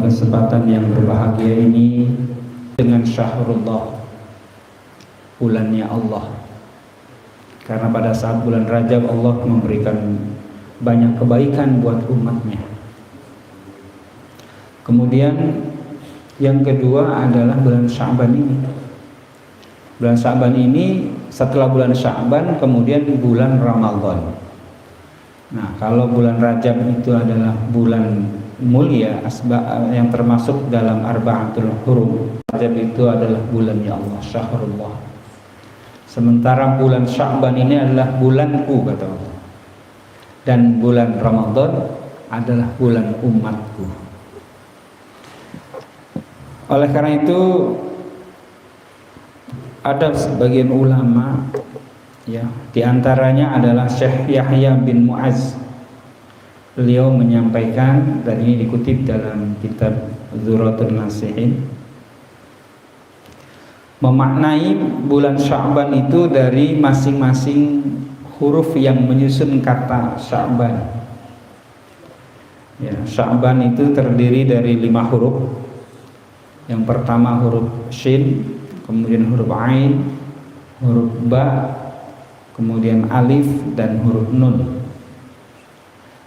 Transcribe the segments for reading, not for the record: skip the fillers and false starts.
kesempatan yang berbahagia ini dengan syahrullah, bulannya Allah. Karena pada saat bulan Rajab Allah memberikan banyak kebaikan buat umatnya. Kemudian yang kedua adalah bulan Sya'ban ini. Bulan Sya'ban ini setelah bulan Sya'ban kemudian bulan Ramadan. Nah, kalau bulan Rajab itu adalah bulan mulia yang termasuk dalam arba'atul hurum. Rajab itu adalah bulannya Allah, syahrullah. Sementara bulan Sya'ban ini adalah bulanku, kata Allah. Dan bulan Ramadan adalah bulan umatku. Oleh karena itu ada sebagian ulama, ya, diantaranya adalah Syekh Yahya bin Mu'az. Beliau menyampaikan, dan ini dikutip dalam kitab Dzurratun Nasihin, memaknai bulan Sya'ban itu dari masing-masing huruf yang menyusun kata Sya'ban. Ya, Sya'ban itu terdiri dari 5 huruf. Yang pertama huruf Shin, kemudian huruf Ain, huruf Ba, kemudian Alif, dan huruf Nun.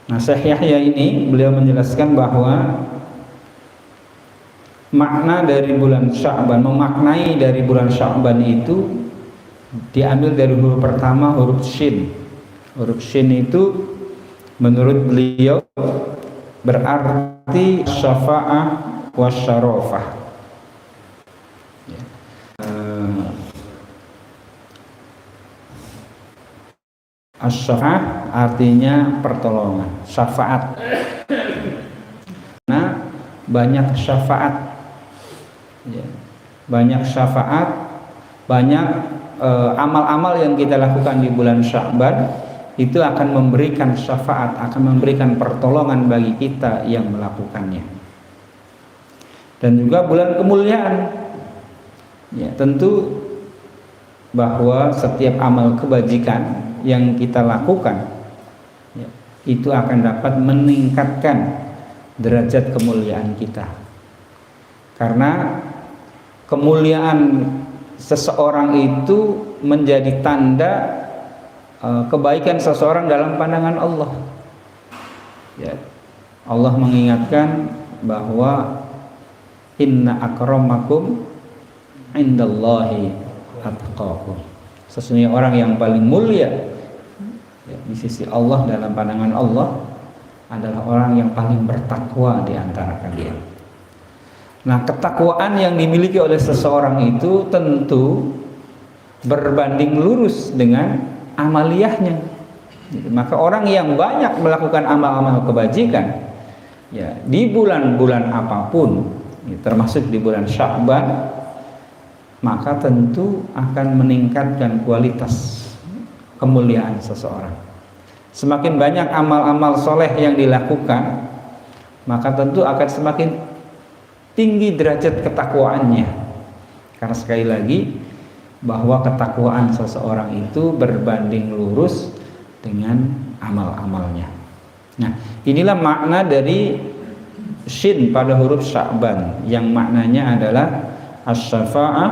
Nah, Syekh Yahya ini beliau menjelaskan bahwa makna dari bulan Sya'ban, memaknai dari bulan Sya'ban itu diambil dari huruf pertama, huruf Shin. Huruf Shin itu menurut beliau berarti syafa'ah wa syarafah. As-syafa'ah artinya pertolongan, syafaat. Nah, banyak syafaat, ya, banyak syafaat, banyak amal-amal yang kita lakukan di bulan Sya'ban itu akan memberikan syafaat, akan memberikan pertolongan bagi kita yang melakukannya. Dan juga bulan kemuliaan, ya, tentu bahwa setiap amal kebajikan yang kita lakukan, ya, itu akan dapat meningkatkan derajat kemuliaan kita. Karena kemuliaan seseorang itu menjadi tanda kebaikan seseorang dalam pandangan Allah. Ya, Allah mengingatkan bahwa inna akramakum indallahi atqakum. Sesungguhnya orang yang paling mulia, ya, di sisi Allah, dalam pandangan Allah, adalah orang yang paling bertakwa di antara kalian. Nah, ketakwaan yang dimiliki oleh seseorang itu tentu berbanding lurus dengan amaliyahnya. Maka orang yang banyak melakukan amal-amal kebajikan, ya, di bulan-bulan apapun, ya, termasuk di bulan Sya'ban, maka tentu akan meningkatkan kualitas kemuliaan seseorang. Semakin banyak amal-amal soleh yang dilakukan, maka tentu akan semakin tinggi derajat ketakwaannya. Karena sekali lagi, bahwa ketakwaan seseorang itu berbanding lurus dengan amal-amalnya. Nah, inilah makna dari Shin pada huruf Sya'ban, yang maknanya adalah as-syafa'ah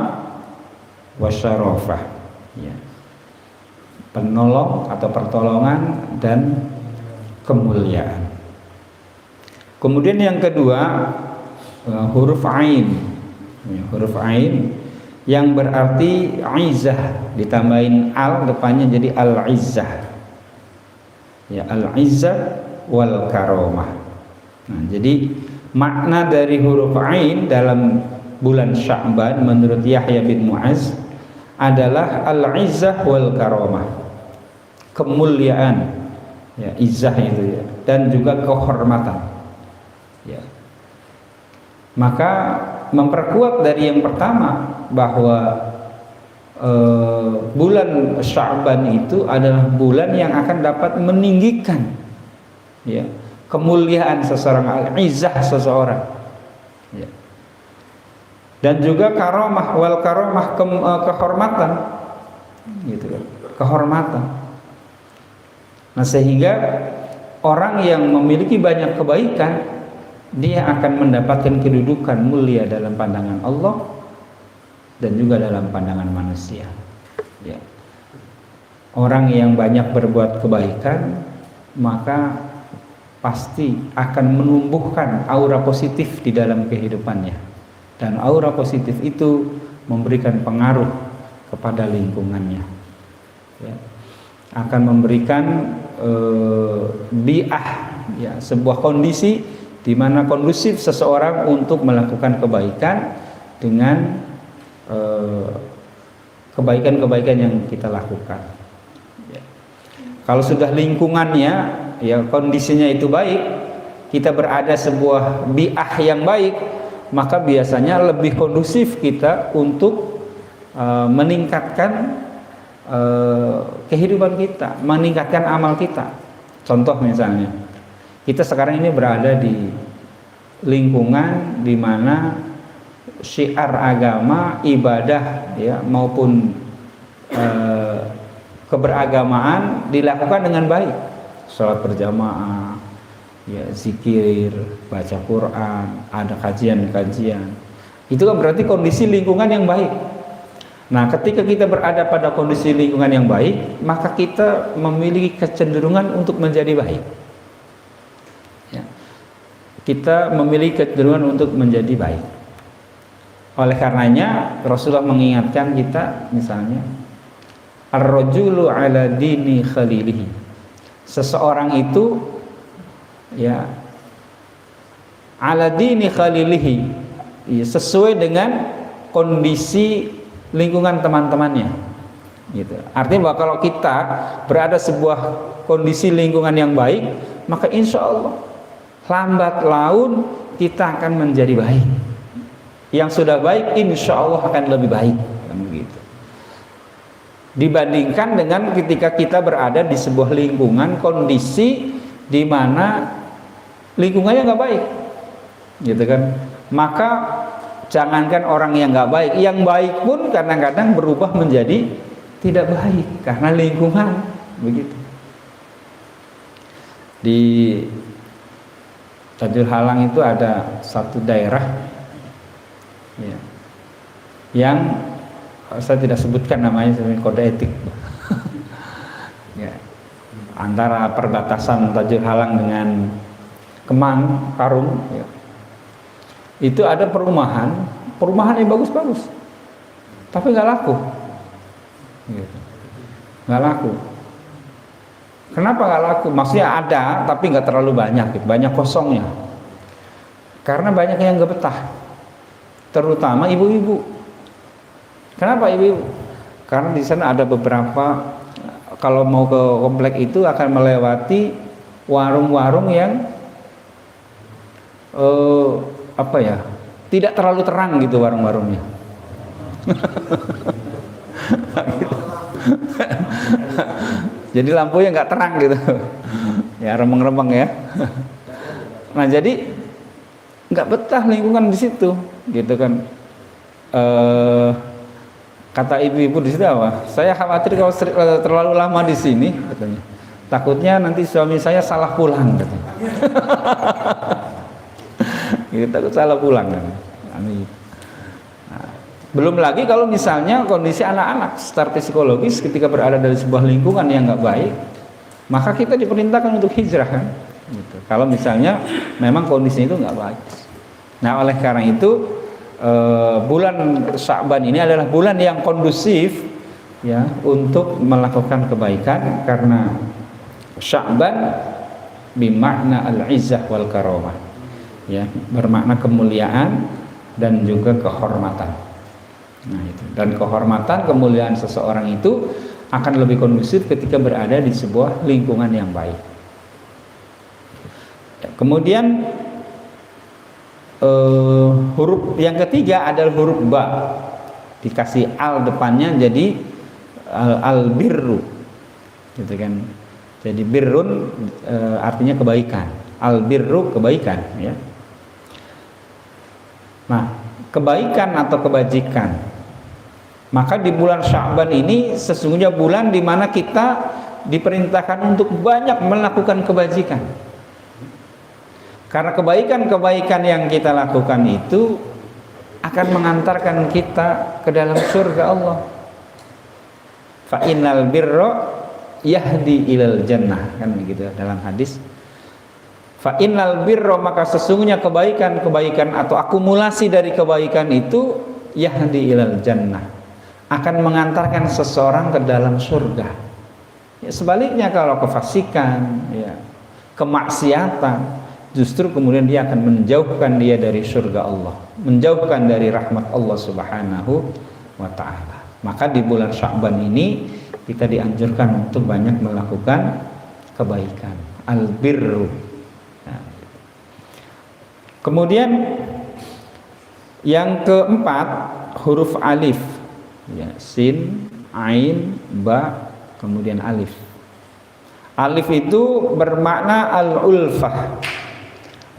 wa syarafah, ya, penolong atau pertolongan dan kemuliaan. Kemudian yang kedua, huruf Ain, ya, huruf Ain yang berarti izzah, ditambahin al depannya jadi al-izzah, ya, al-izzah wal karomah. Nah, jadi makna dari huruf Ain dalam bulan Sya'ban menurut Yahya bin Mu'az adalah al-izzah wal karomah, kemuliaan, ya, izzah itu, ya, dan juga kehormatan, ya. Maka memperkuat dari yang pertama bahwa bulan Sya'ban itu adalah bulan yang akan dapat meninggikan, ya, kemuliaan seseorang, al-izzah seseorang, ya. Dan juga karomah, wal karomah, kehormatan, gitu kan, kehormatan. Nah, sehingga orang yang memiliki banyak kebaikan dia akan mendapatkan kedudukan mulia dalam pandangan Allah dan juga dalam pandangan manusia. Ya. Orang yang banyak berbuat kebaikan maka pasti akan menumbuhkan aura positif di dalam kehidupannya, dan aura positif itu memberikan pengaruh kepada lingkungannya. Ya. Akan memberikan bi'ah, ya, sebuah kondisi di mana kondusif seseorang untuk melakukan kebaikan dengan kebaikan-kebaikan yang kita lakukan. Ya. Kalau sudah lingkungannya, ya, kondisinya itu baik, kita berada sebuah bi'ah yang baik, maka biasanya lebih kondusif kita untuk meningkatkan kehidupan kita, meningkatkan amal kita. Contoh misalnya, kita sekarang ini berada di lingkungan di mana syiar agama, ibadah, ya, maupun keberagamaan dilakukan dengan baik. Salat berjamaah, ya, zikir, baca Quran, ada kajian-kajian. Itu kan berarti kondisi lingkungan yang baik. Nah, ketika kita berada pada kondisi lingkungan yang baik, maka kita memiliki kecenderungan untuk menjadi baik. Ya. Kita memiliki kecenderungan untuk menjadi baik. Oleh karenanya Rasulullah mengingatkan kita, misalnya, ar-rajulu ala dini khalilihi. Seseorang itu, ya, ala dini khalilihi, ya, sesuai dengan kondisi lingkungan teman-temannya, gitu. Artinya bahwa kalau kita berada sebuah kondisi lingkungan yang baik, maka insya Allah lambat laun kita akan menjadi baik. Yang sudah baik insya Allah akan lebih baik, begitu. Dibandingkan dengan ketika kita berada di sebuah lingkungan kondisi di mana lingkungannya nggak baik, gitu kan. Maka jangankan orang yang nggak baik, yang baik pun kadang-kadang berubah menjadi tidak baik karena lingkungan, begitu. Di Tanjung Halang itu ada satu daerah, ya, yang saya tidak sebutkan namanya, sebagai kode etik. Ya, antara perbatasan Tanjung Halang dengan Kemang, Karung, ya. Itu ada perumahan yang bagus-bagus, tapi nggak laku, gitu. Nggak laku. Kenapa nggak laku? Maksudnya ada, tapi nggak terlalu banyak, gitu. Banyak kosongnya, karena banyak yang nggak betah, terutama ibu-ibu. Kenapa ibu-ibu? Karena di sana ada beberapa, kalau mau ke komplek itu akan melewati warung-warung yang apa ya, tidak terlalu terang gitu warung-warungnya. Jadi lampunya nggak terang gitu, ya, remeng-remeng ya. Nah, jadi nggak betah lingkungan di situ, gitu kan. Kata ibu-ibu di situ apa? Saya khawatir kalau terlalu lama di sini, katanya. Takutnya nanti suami saya salah pulang, katanya. Kita takut salah pulang kan. Nah, belum lagi kalau misalnya kondisi anak-anak secara psikologis ketika berada dari sebuah lingkungan yang nggak baik, maka kita diperintahkan untuk hijrah kan, gitu. Kalau misalnya memang kondisinya itu nggak baik. Nah, oleh karena itu bulan Sya'ban ini adalah bulan yang kondusif, ya, untuk melakukan kebaikan, karena Sya'ban bimakna al-izzah wal karamah. Ya, bermakna kemuliaan dan juga kehormatan. Nah, itu. Dan kehormatan, kemuliaan seseorang itu akan lebih kondusif ketika berada di sebuah lingkungan yang baik. Kemudian huruf yang ketiga adalah huruf ba, dikasih al depannya, jadi al birru, gitu kan. Jadi birrun artinya kebaikan, al birru kebaikan, ya. Nah, kebaikan atau kebajikan, maka di bulan Sya'ban ini sesungguhnya bulan di mana kita diperintahkan untuk banyak melakukan kebajikan. Karena kebaikan-kebaikan yang kita lakukan itu akan mengantarkan kita ke dalam surga Allah. Fa innal birra yahdi ilal jannah, kan begitu dalam hadis. Fa innal birra, maka sesungguhnya kebaikan-kebaikan atau akumulasi dari kebaikan itu yahdi ilal jannah, akan mengantarkan seseorang ke dalam surga. Ya, sebaliknya kalau kefasikan, ya, kemaksiatan, justru kemudian dia akan menjauhkan dia dari surga Allah, menjauhkan dari rahmat Allah Subhanahu wa ta'ala. Maka di bulan Sya'ban ini kita dianjurkan untuk banyak melakukan kebaikan, albirru. Nah. Kemudian yang keempat, huruf alif, ya, sin, ain, ba, kemudian alif. Alif itu bermakna al-ulfah.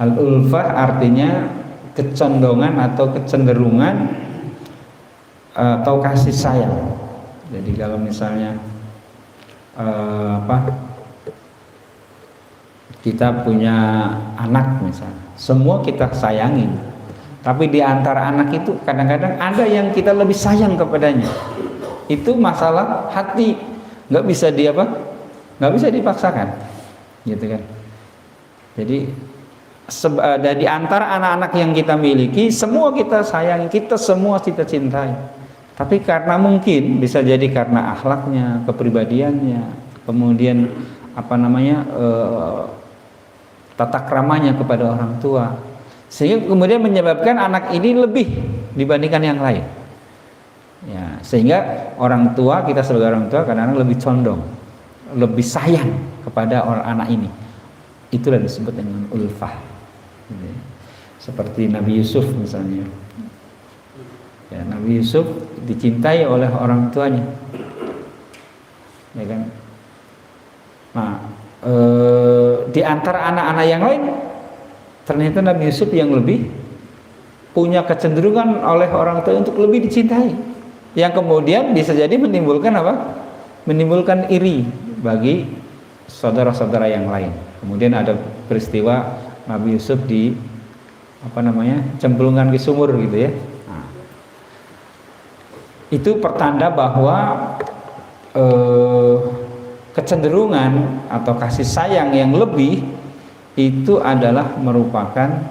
Al-ulfah artinya kecondongan atau kecenderungan atau kasih sayang. Jadi kalau misalnya kita punya anak misalnya, semua kita sayangin, tapi di antara anak itu kadang-kadang ada yang kita lebih sayang kepadanya. Itu masalah hati, nggak bisa nggak bisa dipaksakan, gitu kan. Jadi dari antara anak-anak yang kita miliki, semua kita sayang, kita semua kita cintai. Tapi karena mungkin bisa jadi karena akhlaknya, kepribadiannya, kemudian tata kramanya kepada orang tua, sehingga kemudian menyebabkan anak ini lebih dibandingkan yang lain. Ya, sehingga orang tua, kita sebagai orang tua kadang-kadang lebih condong, lebih sayang kepada orang anak ini. Itulah disebut dengan ulfah. Seperti Nabi Yusuf misalnya. Ya, Nabi Yusuf dicintai oleh orang tuanya, ya kan. Nah, di antara anak-anak yang lain, ternyata Nabi Yusuf yang lebih punya kecenderungan oleh orang tua untuk lebih dicintai, yang kemudian bisa jadi menimbulkan menimbulkan iri bagi saudara-saudara yang lain. Kemudian ada peristiwa Nabi Yusuf cemplungan ke sumur gitu ya. Itu pertanda bahwa kecenderungan atau kasih sayang yang lebih itu adalah merupakan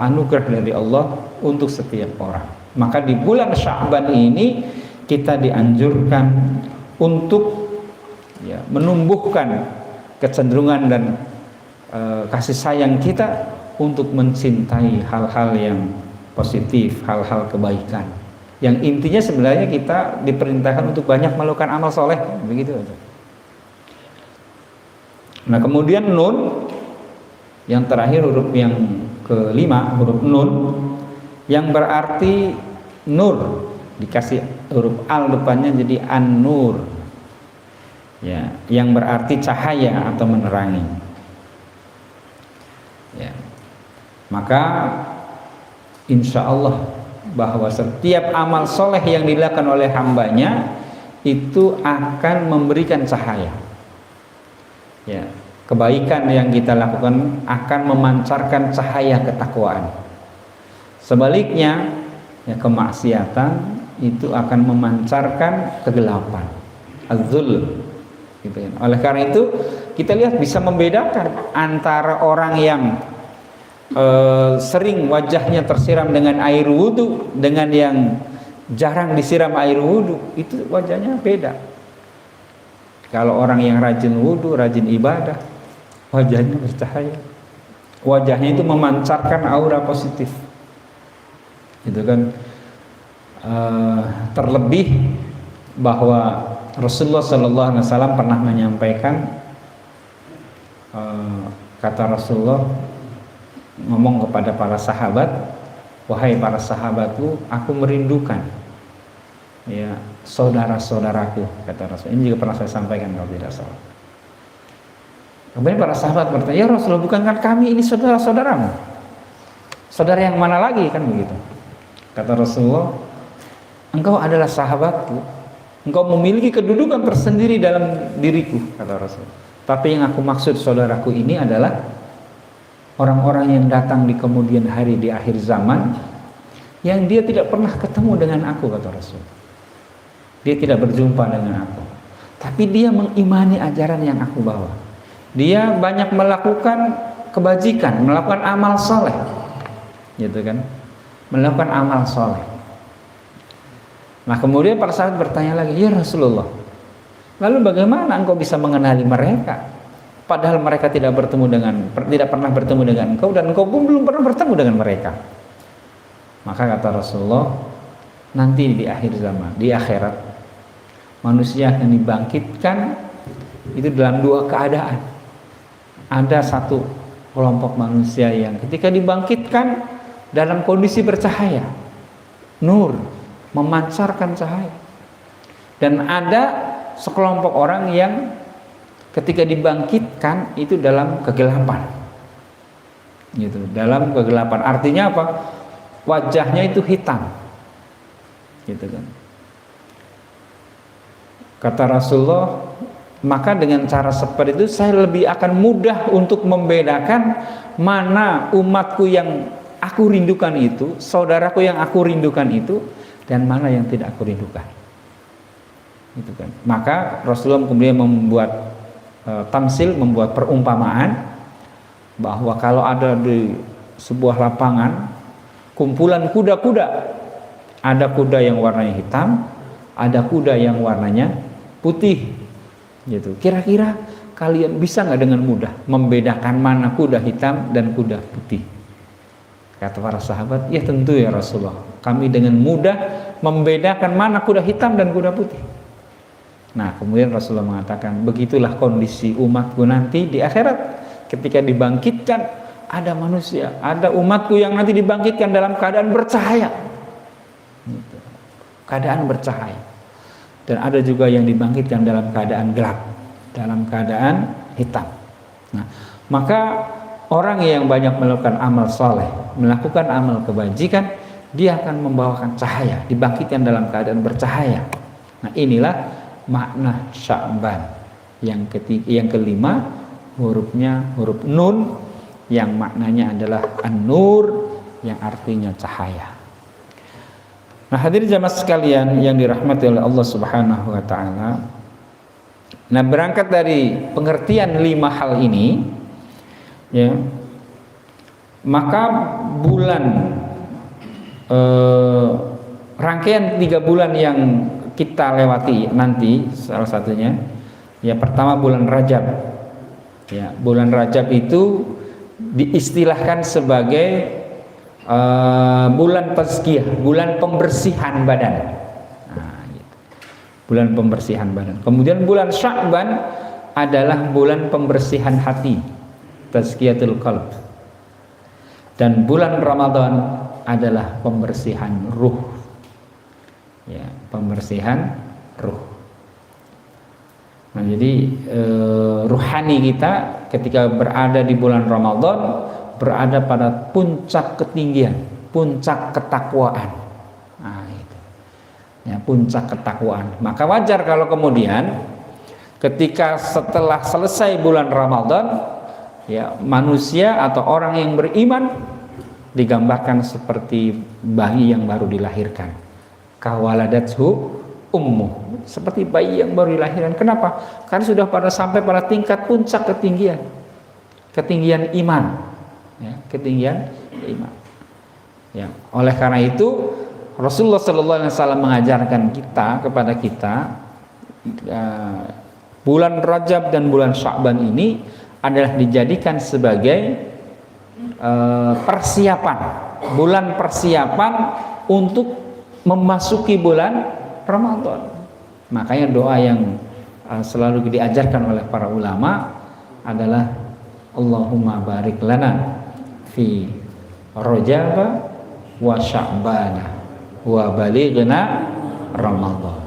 anugerah dari Allah untuk setiap orang. Maka di bulan Sya'ban ini kita dianjurkan untuk menumbuhkan kecenderungan dan kasih sayang kita untuk mencintai hal-hal yang positif, hal-hal kebaikan. Yang intinya sebenarnya kita diperintahkan untuk banyak melakukan amal soleh, begitu aja. Nah, kemudian nun, yang terakhir huruf yang kelima, huruf nun, yang berarti nur, dikasih huruf al depannya jadi an-nur, ya, yang berarti cahaya atau menerangi. Ya, maka insya Allah bahwa setiap amal soleh yang dilakukan oleh hambanya itu akan memberikan cahaya. Ya, kebaikan yang kita lakukan akan memancarkan cahaya ketakwaan. Sebaliknya, ya, kemaksiatan itu akan memancarkan kegelapan, az-zulm, gitu ya. Oleh karena itu kita lihat bisa membedakan antara orang yang sering wajahnya tersiram dengan air wudhu dengan yang jarang disiram air wudhu, itu wajahnya beda. Kalau orang yang rajin wudhu, rajin ibadah, wajahnya bercahaya, wajahnya itu memancarkan aura positif, itu kan. Terlebih bahwa Rasulullah SAW pernah menyampaikan, kata Rasulullah ngomong kepada para sahabat, wahai para sahabatku, aku merindukan, ya, saudara-saudaraku, kata Rasul. Ini juga pernah saya sampaikan kalau tidak salah. Kemudian para sahabat bertanya, ya Rasulullah, bukankah kami ini saudara-saudaramu? Saudara yang mana lagi, kan begitu? Kata Rasulullah, engkau adalah sahabatku, engkau memiliki kedudukan tersendiri dalam diriku, kata Rasul. Tapi yang aku maksud saudaraku ini adalah orang-orang yang datang di kemudian hari di akhir zaman yang dia tidak pernah ketemu dengan aku, kata Rasul. Dia tidak berjumpa dengan aku, tapi dia mengimani ajaran yang aku bawa. Dia banyak melakukan kebajikan, melakukan amal soleh, gitu kan, melakukan amal soleh. Nah kemudian para sahabat bertanya lagi, ya Rasulullah, lalu bagaimana engkau bisa mengenali mereka? Padahal mereka tidak pernah bertemu dengan engkau, dan engkau pun belum pernah bertemu dengan mereka. Maka kata Rasulullah, nanti di akhir zaman, di akhirat, manusia akan dibangkitkan itu dalam dua keadaan. Ada satu kelompok manusia yang ketika dibangkitkan dalam kondisi bercahaya, nur, memancarkan cahaya. Dan ada sekelompok orang yang ketika dibangkitkan itu dalam kegelapan, gitu, dalam kegelapan. Artinya apa? Wajahnya itu hitam, gitu kan. Kata Rasulullah, maka dengan cara seperti itu saya lebih akan mudah untuk membedakan mana umatku yang aku rindukan itu, saudaraku yang aku rindukan itu, dan mana yang tidak aku rindukan, gitu kan. Maka Rasulullah kemudian membuat tamsil, membuat perumpamaan bahwa kalau ada di sebuah lapangan kumpulan kuda-kuda, ada kuda yang warnanya hitam, ada kuda yang warnanya putih, gitu. Kira-kira kalian bisa nggak dengan mudah membedakan mana kuda hitam dan kuda putih? Kata para sahabat, ya tentu ya Rasulullah, kami dengan mudah membedakan mana kuda hitam dan kuda putih. Nah kemudian Rasulullah mengatakan, begitulah kondisi umatku nanti di akhirat. Ketika dibangkitkan, ada manusia, ada umatku yang nanti dibangkitkan dalam keadaan bercahaya, gitu. Keadaan bercahaya. Dan ada juga yang dibangkitkan dalam keadaan gelap, dalam keadaan hitam. Nah, maka orang yang banyak melakukan amal soleh, melakukan amal kebajikan, dia akan membawakan cahaya, dibangkitkan dalam keadaan bercahaya. Nah inilah makna Sya'ban. Yang kelima, hurufnya huruf nun, yang maknanya adalah an-nur, yang artinya cahaya. Nah hadirin jamaah sekalian yang dirahmati oleh Allah Subhanahu wa taala. Nah berangkat dari pengertian 5 hal ini, ya, maka bulan rangkaian 3 bulan yang kita lewati nanti, salah satunya ya pertama bulan Rajab. Ya, bulan Rajab itu diistilahkan sebagai bulan tazkiyah, bulan pembersihan badan. Nah, gitu. Bulan pembersihan badan. Kemudian bulan Sya'ban adalah bulan pembersihan hati, tazkiyatul qalb. Dan bulan Ramadan adalah pembersihan ruh. Ya, pembersihan ruh. Nah, jadi ruhani kita ketika berada di bulan Ramadan berada pada puncak ketinggian, puncak ketakwaan. Nah, itu. Ya, puncak ketakwaan. Maka wajar kalau kemudian ketika setelah selesai bulan Ramadan, ya, manusia atau orang yang beriman digambarkan seperti bayi yang baru dilahirkan. Kawaladathu ummuh, seperti bayi yang baru dilahirkan. Kenapa? Karena sudah sampai pada tingkat puncak ketinggian iman. Ya, ketinggian iman. Ya, oleh karena itu Rasulullah SAW mengajarkan kepada kita bulan Rajab dan bulan Sya'ban ini adalah dijadikan sebagai persiapan, bulan persiapan untuk memasuki bulan Ramadan. Makanya doa yang selalu diajarkan oleh para ulama adalah Allahumma barik lana fi Rajab wa Sya'ban wa balighna Ramadan.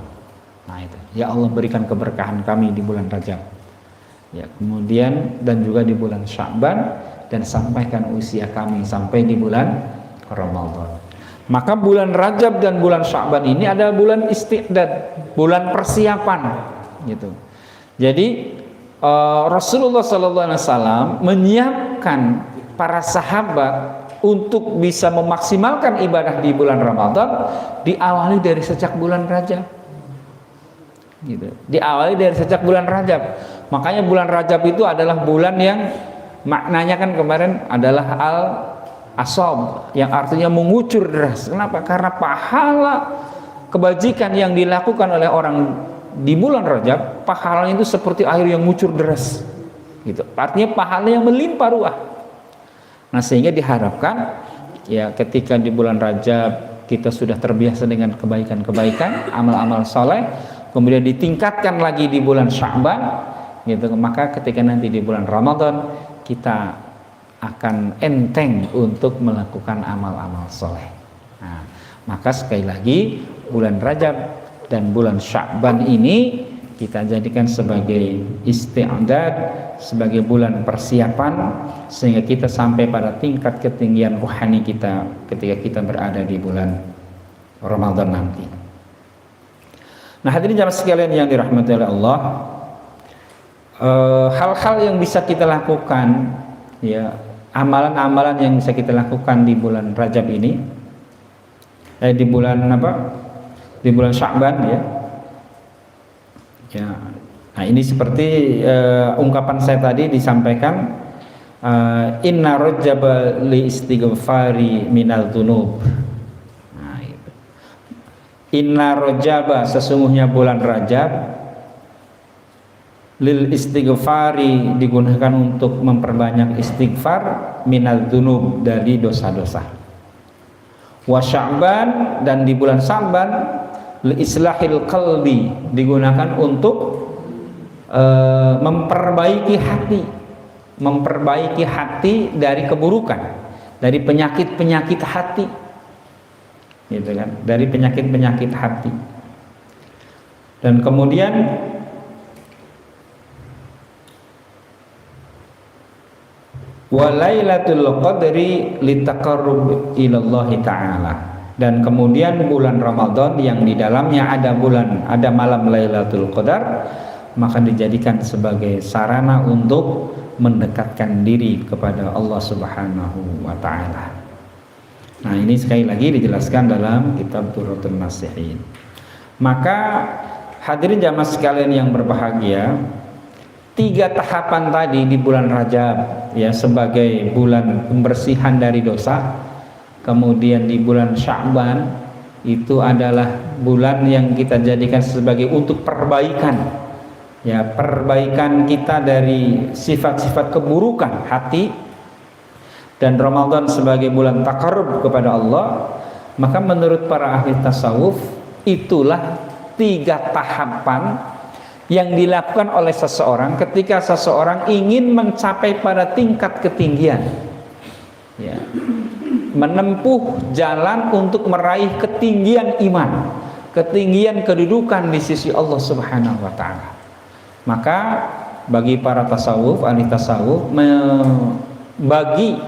Nah itu, ya Allah berikan keberkahan kami di bulan Rajab, ya, kemudian dan juga di bulan Sya'ban, dan sampaikan usia kami sampai di bulan Ramadan. Maka bulan Rajab dan bulan Sya'ban ini adalah bulan istiqdad, bulan persiapan, gitu. Jadi Rasulullah SAW menyiapkan para sahabat untuk bisa memaksimalkan ibadah di bulan Ramadan diawali dari sejak bulan Rajab. Gitu. Diawali dari sejak bulan Rajab. Makanya bulan Rajab itu adalah bulan yang maknanya kan kemarin adalah al-asab, yang artinya mengucur deras. Kenapa? Karena pahala kebajikan yang dilakukan oleh orang di bulan Rajab, pahalanya itu seperti air yang mengucur deras. Gitu. Artinya pahala yang melimpah ruah. Nah, sehingga diharapkan ya ketika di bulan Rajab kita sudah terbiasa dengan kebaikan-kebaikan, amal-amal soleh, kemudian ditingkatkan lagi di bulan Sya'ban, gitu. Maka ketika nanti di bulan Ramadan kita akan enteng untuk melakukan amal-amal soleh. Nah, maka sekali lagi bulan Rajab dan bulan Sya'ban ini kita jadikan sebagai isti'dad, sebagai bulan persiapan sehingga kita sampai pada tingkat ketinggian rohani kita ketika kita berada di bulan Ramadan nanti. Nah, hadirin jamaah sekalian yang dirahmati oleh Allah, hal-hal yang bisa kita lakukan, ya, amalan-amalan yang bisa kita lakukan di bulan Rajab ini, di bulan apa? Di bulan Sya'ban, ya. Ya, nah ini seperti ungkapan saya tadi disampaikan, inna rajaba li istighfari minal dzunub. Nah, itu. Inna rajaba, sesungguhnya bulan Rajab, lil istighfari, digunakan untuk memperbanyak istighfar, minal dzunub, dari dosa-dosa. Wa Sya'ban, dan di bulan Sya'ban, li islahil qalbi, digunakan untuk memperbaiki hati dari keburukan, dari penyakit-penyakit hati, gitu kan, dari penyakit-penyakit hati. Dan kemudian walailatul qadri litaqarrub ilallahi ta'ala, dan kemudian bulan Ramadan yang di dalamnya ada malam Lailatul Qadar, maka dijadikan sebagai sarana untuk mendekatkan diri kepada Allah Subhanahu wa taala. Nah, ini sekali lagi dijelaskan dalam kitab Durratun Nasihin. Maka hadirin jamaah sekalian yang berbahagia, 3 tahapan tadi di bulan Rajab, ya, sebagai bulan pembersihan dari dosa. Kemudian di bulan Sya'ban itu adalah bulan yang kita jadikan sebagai untuk perbaikan, ya, perbaikan kita dari sifat-sifat keburukan hati, dan Ramadan sebagai bulan taqarrub kepada Allah. Maka menurut para ahli tasawuf, itulah 3 tahapan yang dilakukan oleh seseorang ketika seseorang ingin mencapai pada tingkat ketinggian, ya, menempuh jalan untuk meraih ketinggian iman, ketinggian kedudukan di sisi Allah Subhanahu wa taala. Maka bagi para tasawuf, ahli tasawuf membagi,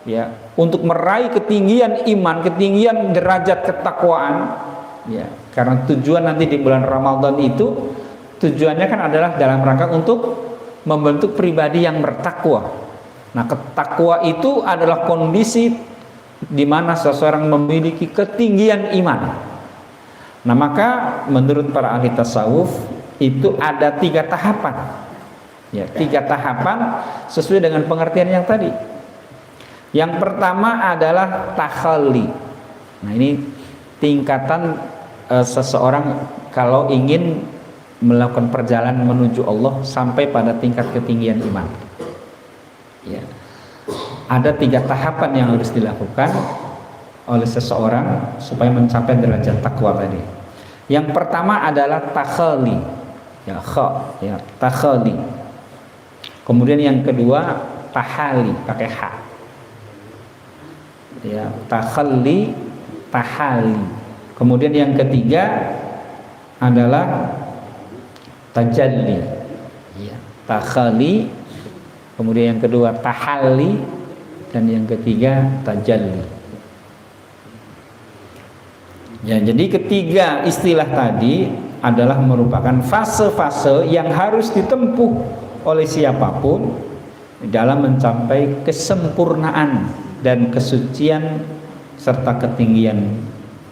ya, untuk meraih ketinggian iman, ketinggian derajat ketakwaan, ya, karena tujuan nanti di bulan Ramadan itu tujuannya kan adalah dalam rangka untuk membentuk pribadi yang bertakwa. Nah, ketakwa itu adalah kondisi di mana seseorang memiliki ketinggian iman. Nah, maka menurut para ahli tasawuf itu ada 3 tahapan, ya, 3 tahapan sesuai dengan pengertian yang tadi. Yang pertama adalah takhalli. Nah, ini tingkatan seseorang kalau ingin melakukan perjalanan menuju Allah sampai pada tingkat ketinggian iman, ya. Ada 3 tahapan yang harus dilakukan oleh seseorang supaya mencapai derajat takwa tadi. Yang pertama adalah takhalli, ya, ya, takhalli. Kemudian yang kedua tahali, pakai ha, ya, takhalli, tahali. Kemudian yang ketiga adalah tajalli, ya, takhalli. Kemudian yang kedua tahalli, dan yang ketiga tajalli. Ya, jadi ketiga istilah tadi adalah merupakan fase-fase yang harus ditempuh oleh siapapun dalam mencapai kesempurnaan dan kesucian serta ketinggian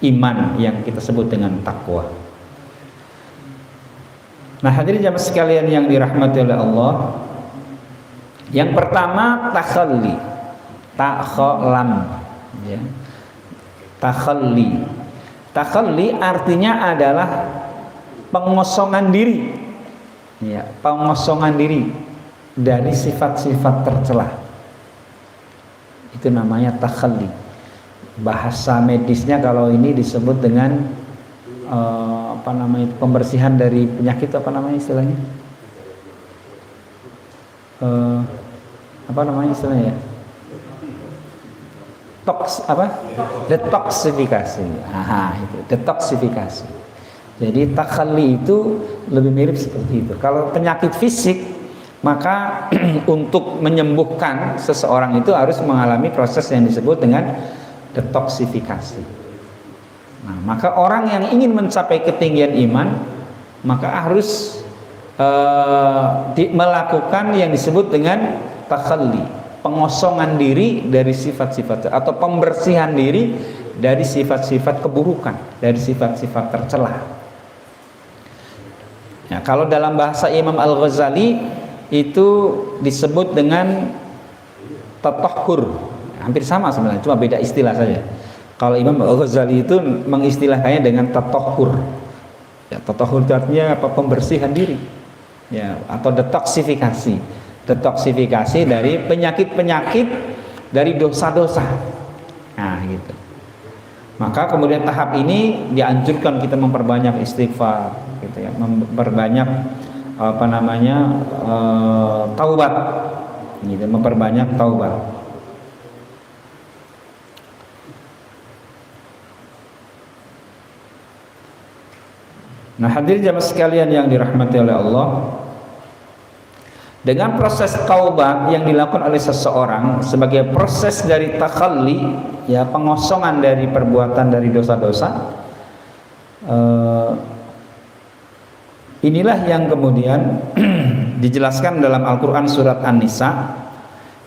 iman yang kita sebut dengan takwa. Nah, hadirin jamaah sekalian yang dirahmati oleh Allah, yang pertama takhalli, takhalam, ya. Takhalli. Takhalli artinya adalah pengosongan diri, ya, pengosongan diri dari sifat-sifat tercela. Itu namanya takhalli. Bahasa medisnya kalau ini disebut dengan pembersihan dari penyakit, apa namanya istilahnya? Apa namanya istilahnya ya? Detoksifikasi. Itu detoksifikasi. Jadi takhalli itu lebih mirip seperti itu. Kalau penyakit fisik, maka untuk menyembuhkan seseorang itu harus mengalami proses yang disebut dengan detoksifikasi. Nah, maka orang yang ingin mencapai ketinggian iman, maka harus melakukan yang disebut dengan takhalli, pengosongan diri dari sifat-sifat atau pembersihan diri dari sifat-sifat keburukan, dari sifat-sifat tercela. Ya, kalau dalam bahasa Imam Al-Ghazali itu disebut dengan tatahhur, hampir sama sebenarnya, cuma beda istilah saja. Kalau Imam Al-Ghazali itu mengistilahkannya dengan tatahhur. Ya, tatahhur itu artinya apa? Pembersihan diri, ya, atau detoksifikasi. Detoksifikasi dari penyakit-penyakit, dari dosa-dosa. Nah, gitu. Maka kemudian tahap ini dianjurkan kita memperbanyak istighfar, gitu ya, memperbanyak taubat, gitu, memperbanyak taubat. Nah, hadirin jamaah sekalian yang dirahmati oleh Allah, dengan proses taubat yang dilakukan oleh seseorang sebagai proses dari takhalli, ya, pengosongan dari perbuatan dari dosa-dosa, inilah yang kemudian dijelaskan dalam Al-Quran surat An-Nisa,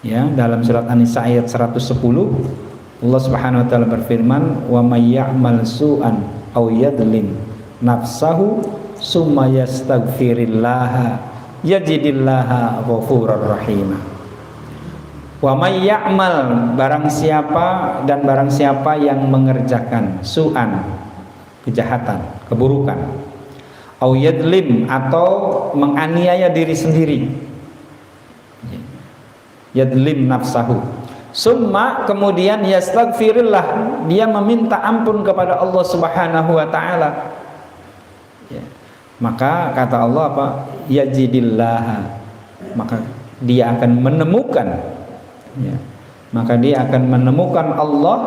ya, dalam surat An-Nisa ayat 110, Allah Subhanahu wa taala berfirman, "Wa may ya'mal su'an aw yadlim nafsahu summa yastaghfirillaha yajidillaha ghafurur rahim." Wa may ya'mal, barang siapa yang mengerjakan su'an, kejahatan, keburukan, au yadlim, atau menganiaya diri sendiri, yadlim nafsahu, summa, kemudian yastaghfirillah, dia meminta ampun kepada Allah Subhanahu wa taala, ya, maka kata Allah apa? Yajidillaha, maka dia akan menemukan, ya, maka dia akan menemukan Allah,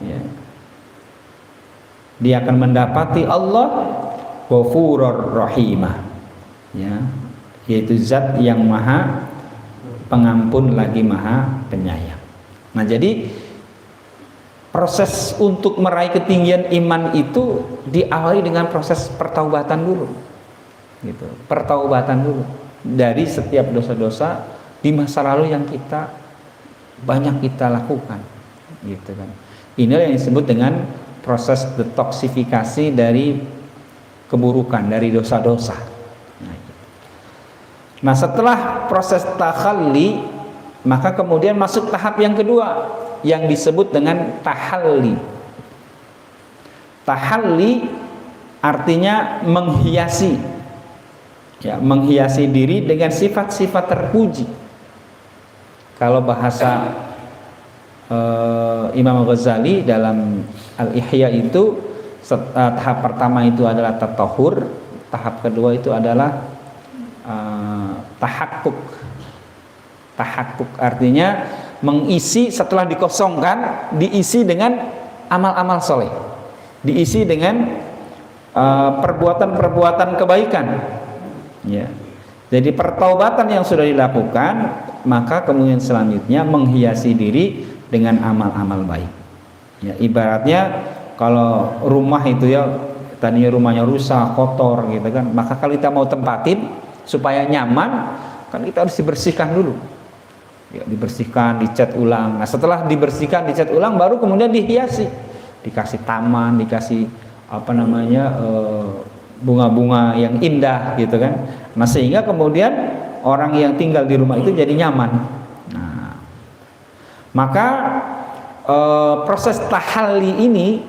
ya, dia akan mendapati Allah Ghafurur Rahimah, ya, yaitu zat yang maha pengampun lagi maha penyayang. Nah, jadi proses untuk meraih ketinggian iman itu diawali dengan proses pertaubatan dulu, gitu. Pertaubatan dulu dari setiap dosa-dosa di masa lalu yang banyak kita lakukan, gitu kan. Inilah yang disebut dengan proses detoksifikasi dari keburukan, dari dosa-dosa. Nah, setelah proses takhalli, maka kemudian masuk tahap yang kedua yang disebut dengan tahalli. Tahalli artinya menghiasi, ya, menghiasi diri dengan sifat-sifat terpuji. Kalau bahasa Imam Ghazali dalam Al-Ihya itu, tahap pertama itu adalah tatahur, tahap kedua itu adalah tahakkuk. Tahakkuk artinya mengisi, setelah dikosongkan diisi dengan amal-amal soleh, diisi dengan perbuatan-perbuatan kebaikan, ya. Jadi pertaubatan yang sudah dilakukan, maka kemudian selanjutnya menghiasi diri dengan amal-amal baik, ya. Ibaratnya kalau rumah itu, ya, tadinya rumahnya rusak, kotor, gitu kan, maka kalau kita mau tempatin supaya nyaman, kan kita harus dibersihkan dulu, Ya, dibersihkan, dicat ulang. Nah, setelah dibersihkan, dicat ulang, baru kemudian dihiasi, dikasih taman, dikasih apa namanya bunga-bunga yang indah gitu kan. Nah, sehingga kemudian orang yang tinggal di rumah itu jadi nyaman. Nah, maka proses tahalli ini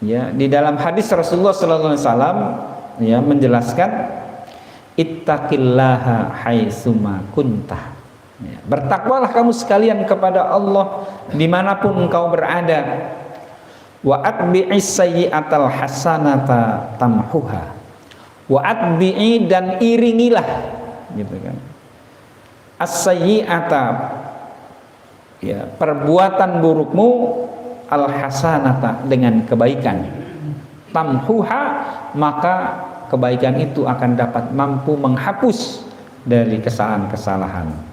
ya di dalam hadis Rasulullah sallallahu alaihi wasallam ya menjelaskan ittaqillaha haitsuma kuntah. Ya, bertakwalah kamu sekalian kepada Allah dimanapun engkau berada. Wa atbi'is sayyi'atal hasanata tamhuha. Wa atbi'i, dan iringilah gitu kan. As-sayyi'ata, ya, perbuatan burukmu, al hasanata, dengan kebaikan. Tamhuha, maka kebaikan itu akan dapat mampu menghapus dari kesalahan-kesalahan.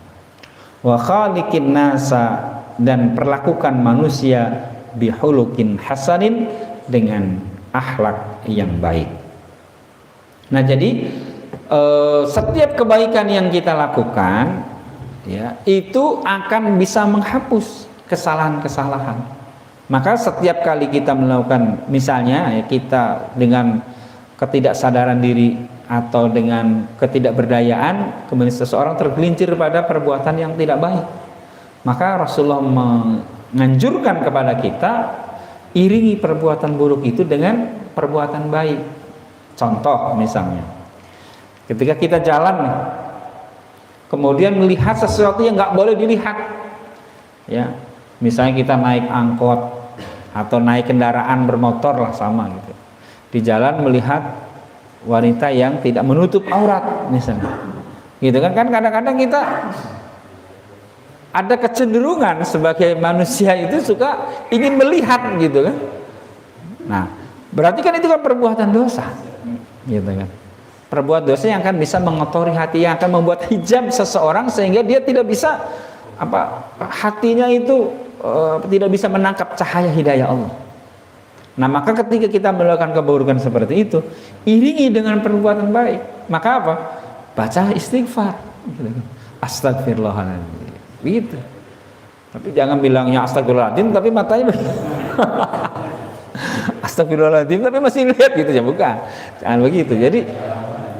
Wa khaliqin nasa, dan perlakukan manusia bihulukin hasanin, dengan akhlak yang baik. Nah, jadi setiap kebaikan yang kita lakukan ya itu akan bisa menghapus kesalahan-kesalahan. Maka setiap kali kita melakukan, misalnya ya, kita dengan ketidaksadaran diri atau dengan ketidakberdayaan kemudian seseorang tergelincir pada perbuatan yang tidak baik, maka Rasulullah menganjurkan kepada kita iringi perbuatan buruk itu dengan perbuatan baik. Contoh misalnya, ketika kita jalan kemudian melihat sesuatu yang nggak boleh dilihat, ya, misalnya kita naik angkot atau naik kendaraan bermotor lah, sama gitu, di jalan melihat wanita yang tidak menutup aurat misalnya, gitu kan kadang-kadang kita ada kecenderungan sebagai manusia itu suka ingin melihat gitu kan. Nah, berarti kan itu kan perbuatan dosa, gitu kan. Perbuatan dosa yang akan bisa mengotori hati, yang akan membuat hijab seseorang sehingga dia tidak bisa hatinya itu tidak bisa menangkap cahaya hidayah Allah. Nah, maka ketika kita melakukan keburukan seperti itu, iringi dengan perbuatan baik. Maka apa? Baca istighfar. Astagfirullahaladzim. Begitu. Tapi jangan bilangnya astagfirullahaladzim tapi matanya astagfirullahaladzim tapi masih lihat gitu ya, bukan. Jangan begitu. Jadi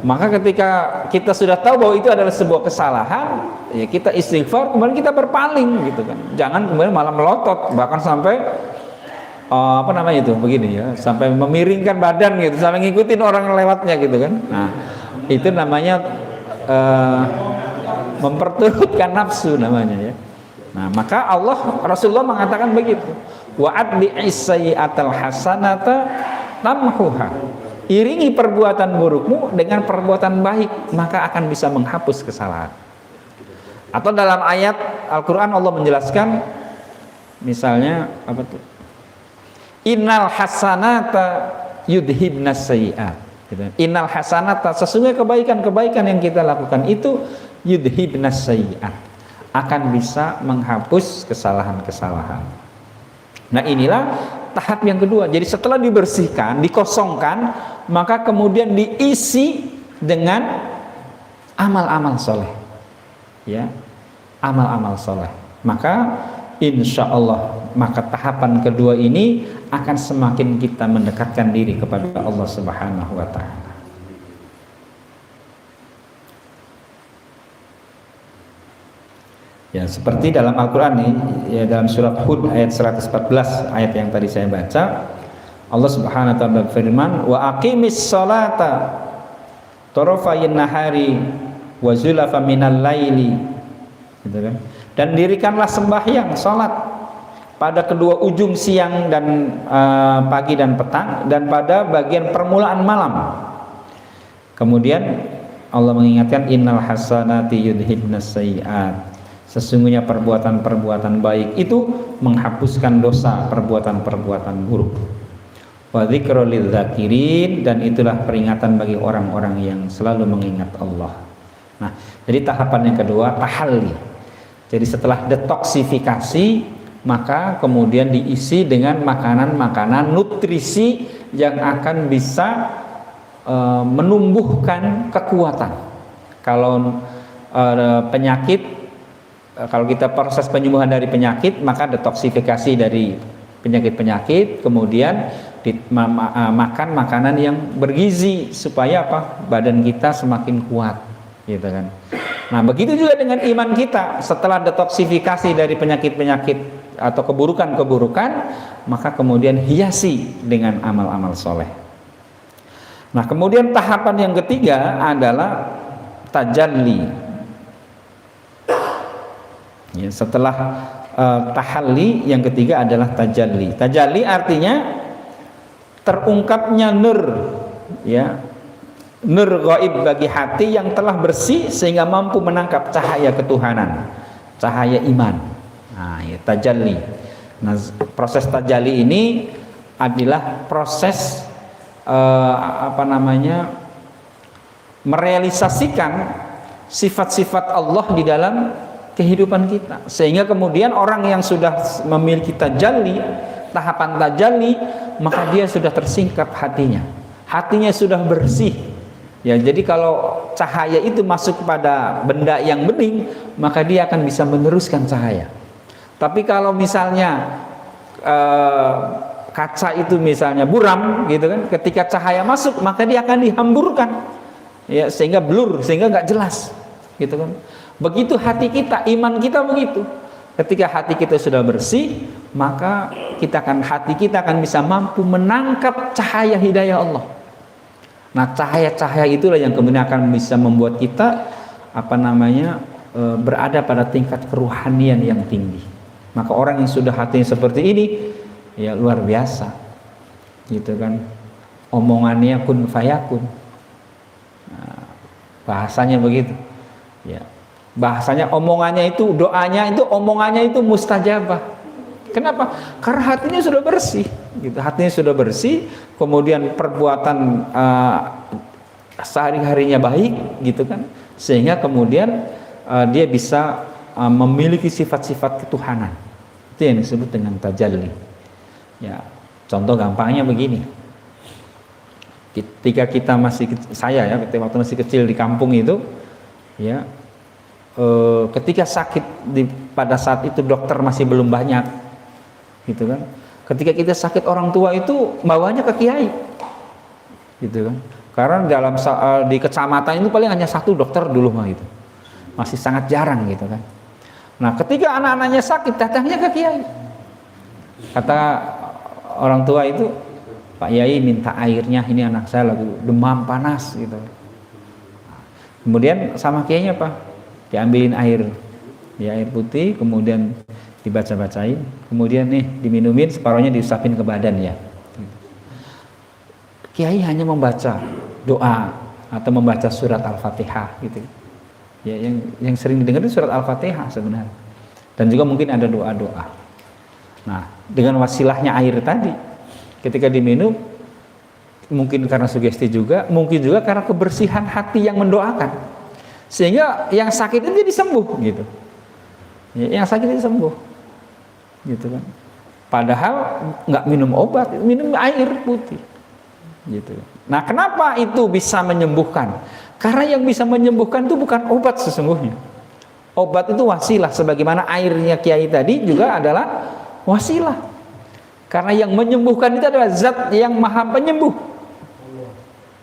maka ketika kita sudah tahu bahwa itu adalah sebuah kesalahan, ya kita istighfar, kemudian kita berpaling gitu kan. Jangan kemudian malah melotot, bahkan sampai begini ya, sampai memiringkan badan gitu, sampai ngikutin orang lewatnya gitu kan. Nah, itu namanya memperturutkan nafsu namanya ya. Nah, maka Rasulullah mengatakan begitu. Wa atbi'is sayyi'atal hasanata tamhuha. Iringi perbuatan burukmu dengan perbuatan baik, maka akan bisa menghapus kesalahan. Atau dalam ayat Al-Qur'an Allah menjelaskan misalnya apa tuh? Innal hasanata yudhibnas sayyi'at. Innal hasanata, sesungguhnya kebaikan-kebaikan yang kita lakukan itu yudhibnas sayyi'at, akan bisa menghapus kesalahan-kesalahan. Nah, inilah tahap yang kedua. Jadi setelah dibersihkan, dikosongkan, maka kemudian diisi dengan amal-amal soleh, ya, amal-amal soleh. Maka insya Allah, maka tahapan kedua ini akan semakin kita mendekatkan diri kepada Allah Subhanahu wa Ta'ala. Ya, seperti dalam Al-Quran nih, ya, dalam surat Hud ayat 114, ayat yang tadi saya baca, Allah Subhanahu wa Ta'ala berfirman, wa aqimis sholata tarafayn nahari wa zulafa minal laili, gitu kan. Dan dirikanlah sembahyang salat pada kedua ujung siang dan pagi dan petang, dan pada bagian permulaan malam. Kemudian Allah mengingatkan innal hasanati yudhibnas sayyi'at, sesungguhnya perbuatan-perbuatan baik itu menghapuskan dosa perbuatan-perbuatan buruk. Wa dzikra lidzakirin, dan itulah peringatan bagi orang-orang yang selalu mengingat Allah. Nah, jadi tahapan yang kedua tahalli. Jadi setelah detoksifikasi, maka kemudian diisi dengan makanan-makanan nutrisi yang akan bisa menumbuhkan kekuatan. Kalau penyakit kalau kita proses penyembuhan dari penyakit, maka detoksifikasi dari penyakit-penyakit, kemudian makan makanan yang bergizi supaya apa? Badan kita semakin kuat, gitu kan. Nah, begitu juga dengan iman kita. Setelah detoksifikasi dari penyakit-penyakit atau keburukan-keburukan, maka kemudian hiasi dengan amal-amal soleh. Nah, kemudian tahapan yang ketiga adalah tajalli. Ya, setelah tahalli, yang ketiga adalah tajalli. Tajalli artinya terungkapnya nur, ya, nur gaib bagi hati yang telah bersih sehingga mampu menangkap cahaya ketuhanan, cahaya iman. Nah, ya, tajalli. Nah, proses tajalli ini adalah proses merealisasikan sifat-sifat Allah di dalam kehidupan kita, sehingga kemudian orang yang sudah memiliki tajalli, tahapan tajalli, maka dia sudah tersingkap hatinya sudah bersih, ya. Jadi kalau cahaya itu masuk kepada benda yang bening, maka dia akan bisa meneruskan cahaya. Tapi kalau misalnya kaca itu misalnya buram, gitu kan, ketika cahaya masuk maka dia akan dihamburkan, ya, sehingga blur, sehingga nggak jelas, gitu kan. Begitu hati kita, iman kita begitu. Ketika hati kita sudah bersih, maka hati kita akan bisa mampu menangkap cahaya hidayah Allah. Nah, cahaya-cahaya itulah yang kemudian akan bisa membuat kita berada pada tingkat keruhanian yang tinggi. Maka orang yang sudah hatinya seperti ini, ya luar biasa, gitu kan. Omongannya kun fayakun. Nah, bahasanya begitu, ya. Bahasanya omongannya itu, doanya itu, omongannya itu mustajabah. Kenapa? Karena hatinya sudah bersih, gitu. Hatinya sudah bersih, kemudian perbuatan sehari-harinya baik, gitu kan, sehingga kemudian dia bisa memiliki sifat-sifat ketuhanan. Itu yang disebut dengan tajalli. Ya, contoh gampangnya begini. Ketika kita waktu masih kecil di kampung itu, ya. Ketika sakit pada saat itu dokter masih belum banyak, gitu kan. Ketika kita sakit, orang tua itu bawanya ke kiai, gitu kan. Karena di kecamatan itu paling hanya satu dokter dulu mah, itu masih sangat jarang, gitu kan. Nah, ketika anak-anaknya sakit, datangnya ke kiai. Kata orang tua itu, Pak Yai minta airnya, ini anak saya lagi demam panas, gitu. Kemudian sama kiainya apa? Diambilin air, ya, air putih, kemudian dibaca-bacain, kemudian nih diminumin, separuhnya diusapin ke badan, ya. Kiai hanya membaca doa atau membaca surat Al-Fatihah, gitu. Ya, yang sering didengar itu surat Al-Fatihah sebenarnya. Dan juga mungkin ada doa-doa. Nah, dengan wasilahnya air tadi, ketika diminum, mungkin karena sugesti juga, mungkin juga karena kebersihan hati yang mendoakan, sehingga yang sakit itu jadi sembuh, gitu. Ya, yang sakit itu sembuh, gitu kan. Padahal nggak minum obat, minum air putih, gitu. Nah, kenapa itu bisa menyembuhkan? Karena yang bisa menyembuhkan itu bukan obat sesungguhnya. Obat itu wasilah, sebagaimana airnya kiai tadi juga adalah wasilah. Karena yang menyembuhkan itu adalah zat yang maha penyembuh,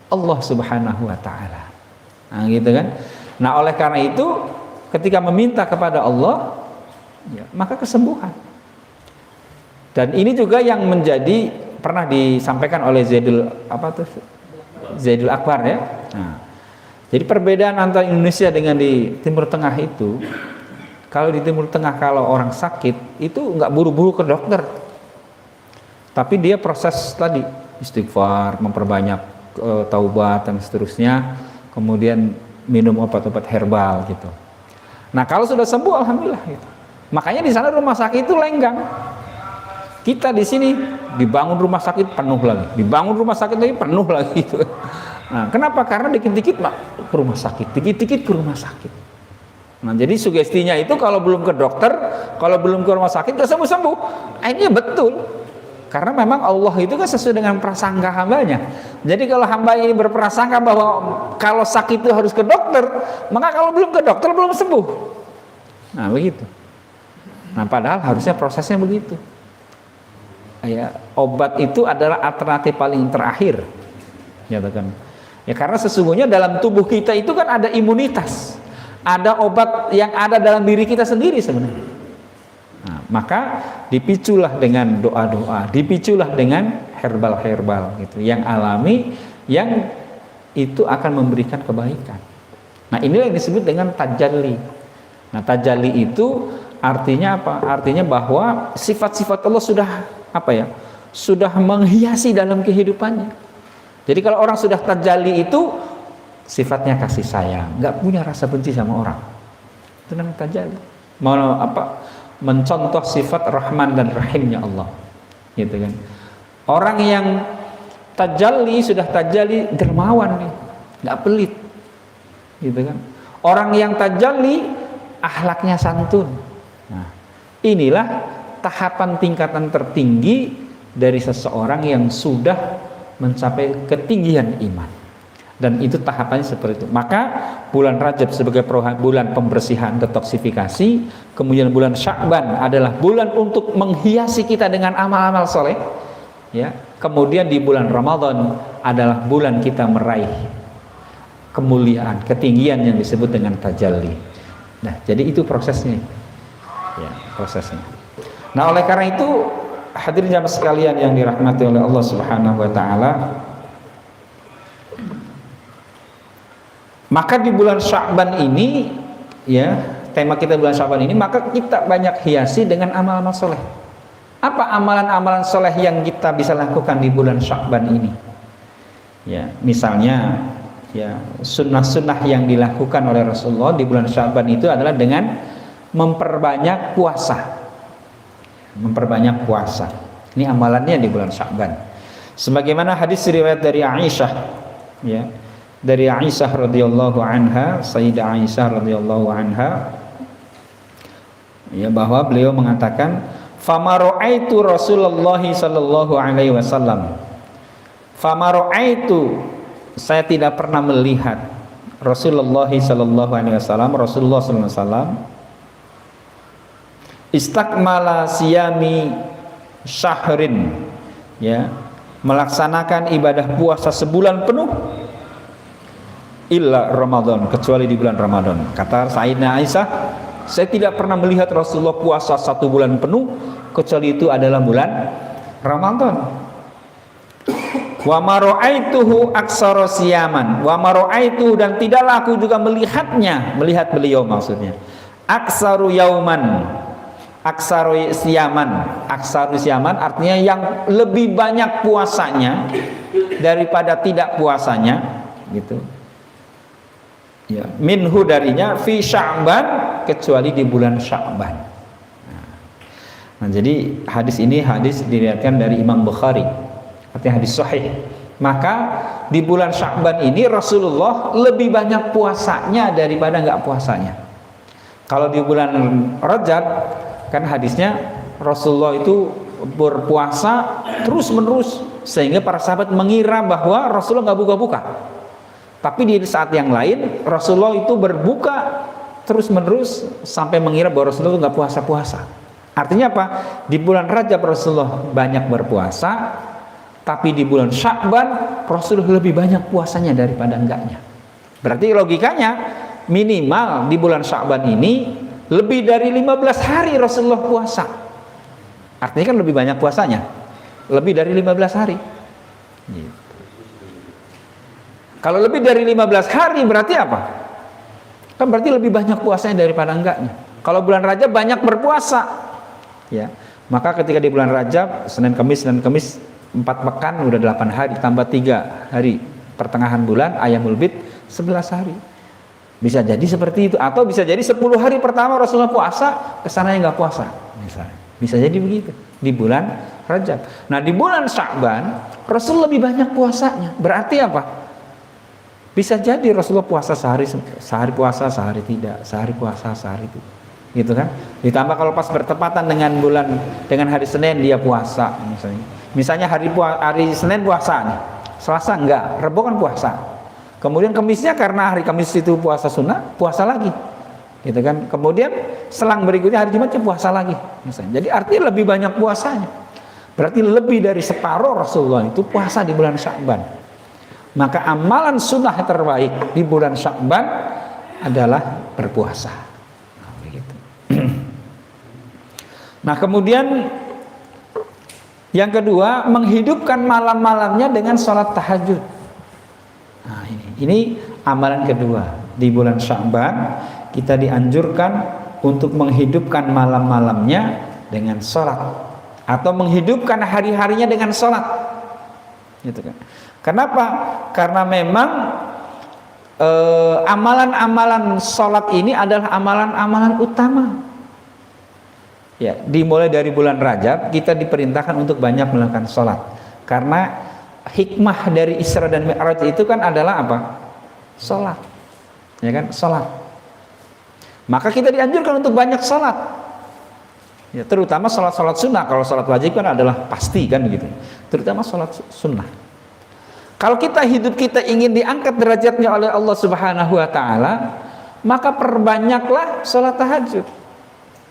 Allah subhanahu wa ta'ala. Nah, gitu kan. Nah, oleh karena itu ketika meminta kepada Allah, ya, maka kesembuhan. Dan ini juga yang pernah disampaikan oleh Zaidul Akbar, ya. Nah, jadi perbedaan antara Indonesia dengan di Timur Tengah itu, kalau di Timur Tengah kalau orang sakit itu nggak buru-buru ke dokter, tapi dia proses tadi istighfar, memperbanyak taubat dan seterusnya, kemudian minum obat-obat herbal, gitu. Nah, kalau sudah sembuh, alhamdulillah, gitu. Makanya di sana rumah sakit itu lenggang. Kita di sini dibangun rumah sakit penuh lagi, dibangun rumah sakit lagi penuh lagi, gitu. Nah, kenapa? Karena dikit-dikit ke rumah sakit, dikit-dikit ke rumah sakit. Nah, jadi sugestinya itu kalau belum ke dokter, kalau belum ke rumah sakit, gak sembuh-sembuh. Akhirnya betul. Karena memang Allah itu kan sesuai dengan prasangka hambanya. Jadi kalau hamba ini berprasangka bahwa kalau sakit itu harus ke dokter, maka kalau belum ke dokter belum sembuh. Nah begitu. Nah padahal harusnya prosesnya begitu. Ya, obat itu adalah alternatif paling terakhir, ya kan? Ya karena sesungguhnya dalam tubuh kita itu kan ada imunitas, ada obat yang ada dalam diri kita sendiri sebenarnya. Nah, maka dipiculah dengan doa-doa, dipiculah dengan herbal-herbal gitu, yang alami, yang itu akan memberikan kebaikan. Nah inilah yang disebut dengan tajalli. Nah tajalli itu artinya apa? Artinya bahwa sifat-sifat Allah sudah sudah menghiasi dalam kehidupannya. Jadi kalau orang sudah tajalli itu sifatnya kasih sayang, nggak punya rasa benci sama orang. Itu namanya tajalli. Mau mencontoh sifat Rahman dan Rahimnya Allah, gitu kan. Orang yang tajalli sudah tajalli dermawan nih, nggak pelit, gitu kan. Orang yang tajalli akhlaknya santun. Nah, inilah tahapan tingkatan tertinggi dari seseorang yang sudah mencapai ketinggian iman, dan itu tahapannya seperti itu. Maka bulan Rajab sebagai bulan pembersihan, detoksifikasi, kemudian bulan Sya'ban adalah bulan untuk menghiasi kita dengan amal-amal soleh, ya. Kemudian di bulan Ramadan adalah bulan kita meraih kemuliaan, ketinggian yang disebut dengan tajalli. Nah jadi itu prosesnya, ya, prosesnya. Nah oleh karena itu hadirin jamaah sekalian yang dirahmati oleh Allah Subhanahu wa taala, maka di bulan Sya'ban ini, ya, tema kita bulan Sya'ban ini, maka kita banyak hiasi dengan amal-amal soleh. Apa amalan-amalan soleh yang kita bisa lakukan di bulan Sya'ban ini? Ya, misalnya, ya, sunnah-sunnah yang dilakukan oleh Rasulullah di bulan Sya'ban itu adalah dengan memperbanyak puasa. Memperbanyak puasa. Ini amalannya di bulan Sya'ban. Sebagaimana hadis riwayat dari Aisyah, ya, dari Aisyah radhiyallahu anha, Sayyidah Aisyah radhiyallahu anha, ya, bahwa beliau mengatakan, "Fama ra'aitu Rasulullah sallallahu alaihi wasallam." Fama ra'aitu, saya tidak pernah melihat Rasulullah sallallahu alaihi wasallam, Rasulullah sallallahu alaihi wasallam istakmala siyami syahrin, ya, melaksanakan ibadah puasa sebulan penuh, illa Ramadan, kecuali di bulan Ramadan. Kata Sayyidah Aisyah, saya tidak pernah melihat Rasulullah puasa 1 bulan penuh kecuali itu adalah bulan Ramadan. Wa ma ra'aituhu aksara siyaman, wa ma ra'aituhu, dan tidaklah aku juga melihatnya, melihat beliau maksudnya, aksaru yauman, aksaru siyaman artinya yang lebih banyak puasanya daripada tidak puasanya, gitu, ya, minhu darinya, fi Sya'ban, kecuali di bulan Sya'ban. Nah, jadi hadis ini hadis diriwayatkan dari Imam Bukhari, artinya hadis sahih. Maka di bulan Sya'ban ini Rasulullah lebih banyak puasanya daripada nggak puasanya. Kalau di bulan Rajab kan hadisnya Rasulullah itu berpuasa terus menerus sehingga para sahabat mengira bahwa Rasulullah nggak buka-buka. Tapi di saat yang lain Rasulullah itu berbuka terus menerus sampai mengira bahwa Rasulullah nggak puasa-puasa. Artinya apa? Di bulan Rajab Rasulullah banyak berpuasa, tapi di bulan Sya'ban Rasulullah lebih banyak puasanya daripada enggaknya. Berarti logikanya minimal di bulan Sya'ban ini lebih dari 15 hari Rasulullah puasa. Artinya kan lebih banyak puasanya, lebih dari 15 hari. Gitu. Kalau lebih dari 15 hari berarti apa? Kan berarti lebih banyak puasanya daripada enggaknya. Kalau bulan Rajab banyak berpuasa, ya, maka ketika di bulan Rajab Senin Kamis 4 pekan udah 8 hari, tambah 3 hari pertengahan bulan Ayyamul Bid 11 hari. Bisa jadi seperti itu, atau bisa jadi 10 hari pertama Rasulullah puasa, kesananya nggak puasa, misalnya. Bisa jadi begitu di bulan Rajab. Nah di bulan Sya'ban Rasul lebih banyak puasanya. Berarti apa? Bisa jadi Rasulullah puasa sehari puasa, sehari tidak, sehari puasa, sehari tidak, gitu kan? Ditambah kalau pas bertepatan dengan hari Senin dia puasa, misalnya hari Senin puasa nih, Selasa enggak, Rebo kan puasa. Kemudian Kamisnya karena hari Kamis itu puasa sunnah, puasa lagi. gitu kan. Kemudian selang berikutnya hari Jumatnya puasa lagi misalnya. Jadi artinya lebih banyak puasanya. Berarti lebih dari separuh Rasulullah itu puasa di bulan Sya'ban. Maka amalan sunnah terbaik di bulan Sya'ban adalah berpuasa. Nah, begitu. Nah, kemudian yang kedua, menghidupkan malam-malamnya dengan sholat tahajud. Nah, ini amalan kedua. Di bulan Sya'ban kita dianjurkan untuk menghidupkan malam-malamnya dengan sholat, atau menghidupkan hari-harinya dengan sholat, gitu kan. Kenapa? Karena memang amalan-amalan sholat ini adalah amalan-amalan utama. Ya, dimulai dari bulan Rajab kita diperintahkan untuk banyak melakukan sholat, karena hikmah dari Isra dan Mi'raj itu kan adalah apa? Sholat, ya kan? Sholat. Maka kita dianjurkan untuk banyak sholat, ya, terutama sholat-sholat sunnah. Kalau sholat wajib kan adalah pasti kan gitu, terutama sholat sunnah. Kalau hidup kita ingin diangkat derajatnya oleh Allah Subhanahu wa Ta'ala, maka perbanyaklah sholat tahajud.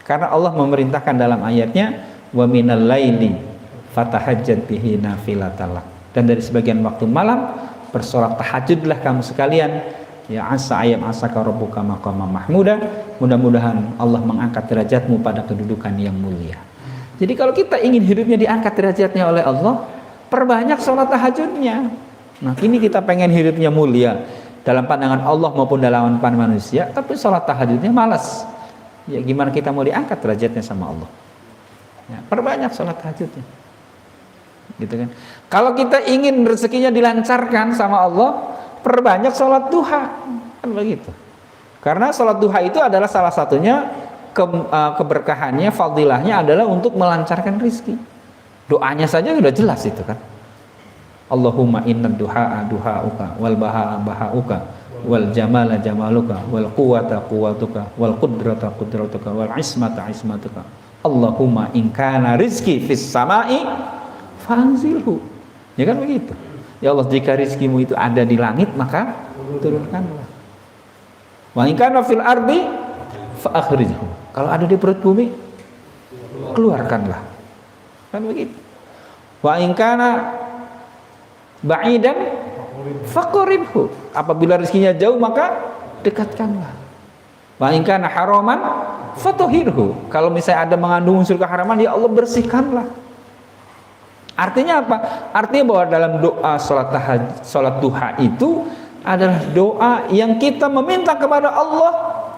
Karena Allah memerintahkan dalam ayatnya, wa minal laili fatahajjat bihi nafilatan lak. Dan dari sebagian waktu malam bersolat tahajudlah kamu sekalian, ya asa ayam asaka rabbuka maqama mahmuda. Mudah-mudahan Allah mengangkat derajatmu pada kedudukan yang mulia. Jadi kalau kita ingin hidupnya diangkat derajatnya oleh Allah, perbanyak sholat tahajudnya. Nah, kini kita pengen hidupnya mulia dalam pandangan Allah maupun dalam pandangan manusia, tapi sholat tahajudnya malas. Ya gimana kita mau diangkat derajatnya sama Allah? Ya, perbanyak sholat tahajudnya, gitu kan. Kalau kita ingin rezekinya dilancarkan sama Allah, perbanyak sholat duha, kan begitu. Karena sholat duha itu adalah salah satunya keberkahannya, fadilahnya adalah untuk melancarkan rizki. Doanya saja sudah jelas itu kan. Allahumma inna duha'a duha'uka wal baha'a baha'uka wal jamala jamaluka wal quwata quwatuka wal qudrata qudratuka wal ismata ismatuka. Allahumma in kana rizki fis sama'i fanzilhu. Ya kan begitu. Ya Allah, jika rizkimu itu ada di langit maka turunkanlah. Wa in kana fil ardi fa akhrijhu. Kalau ada di perut bumi keluarkanlah. Kan begitu. Wa in kana ba'idan faqribhu. Apabila rezekinya jauh maka dekatkanlah. Wa in kana haraman fatahhirhu. Kalau misalnya ada mengandung unsur keharaman, ya Allah bersihkanlah. Artinya apa? Artinya bahwa dalam doa salat duha itu adalah doa yang kita meminta kepada Allah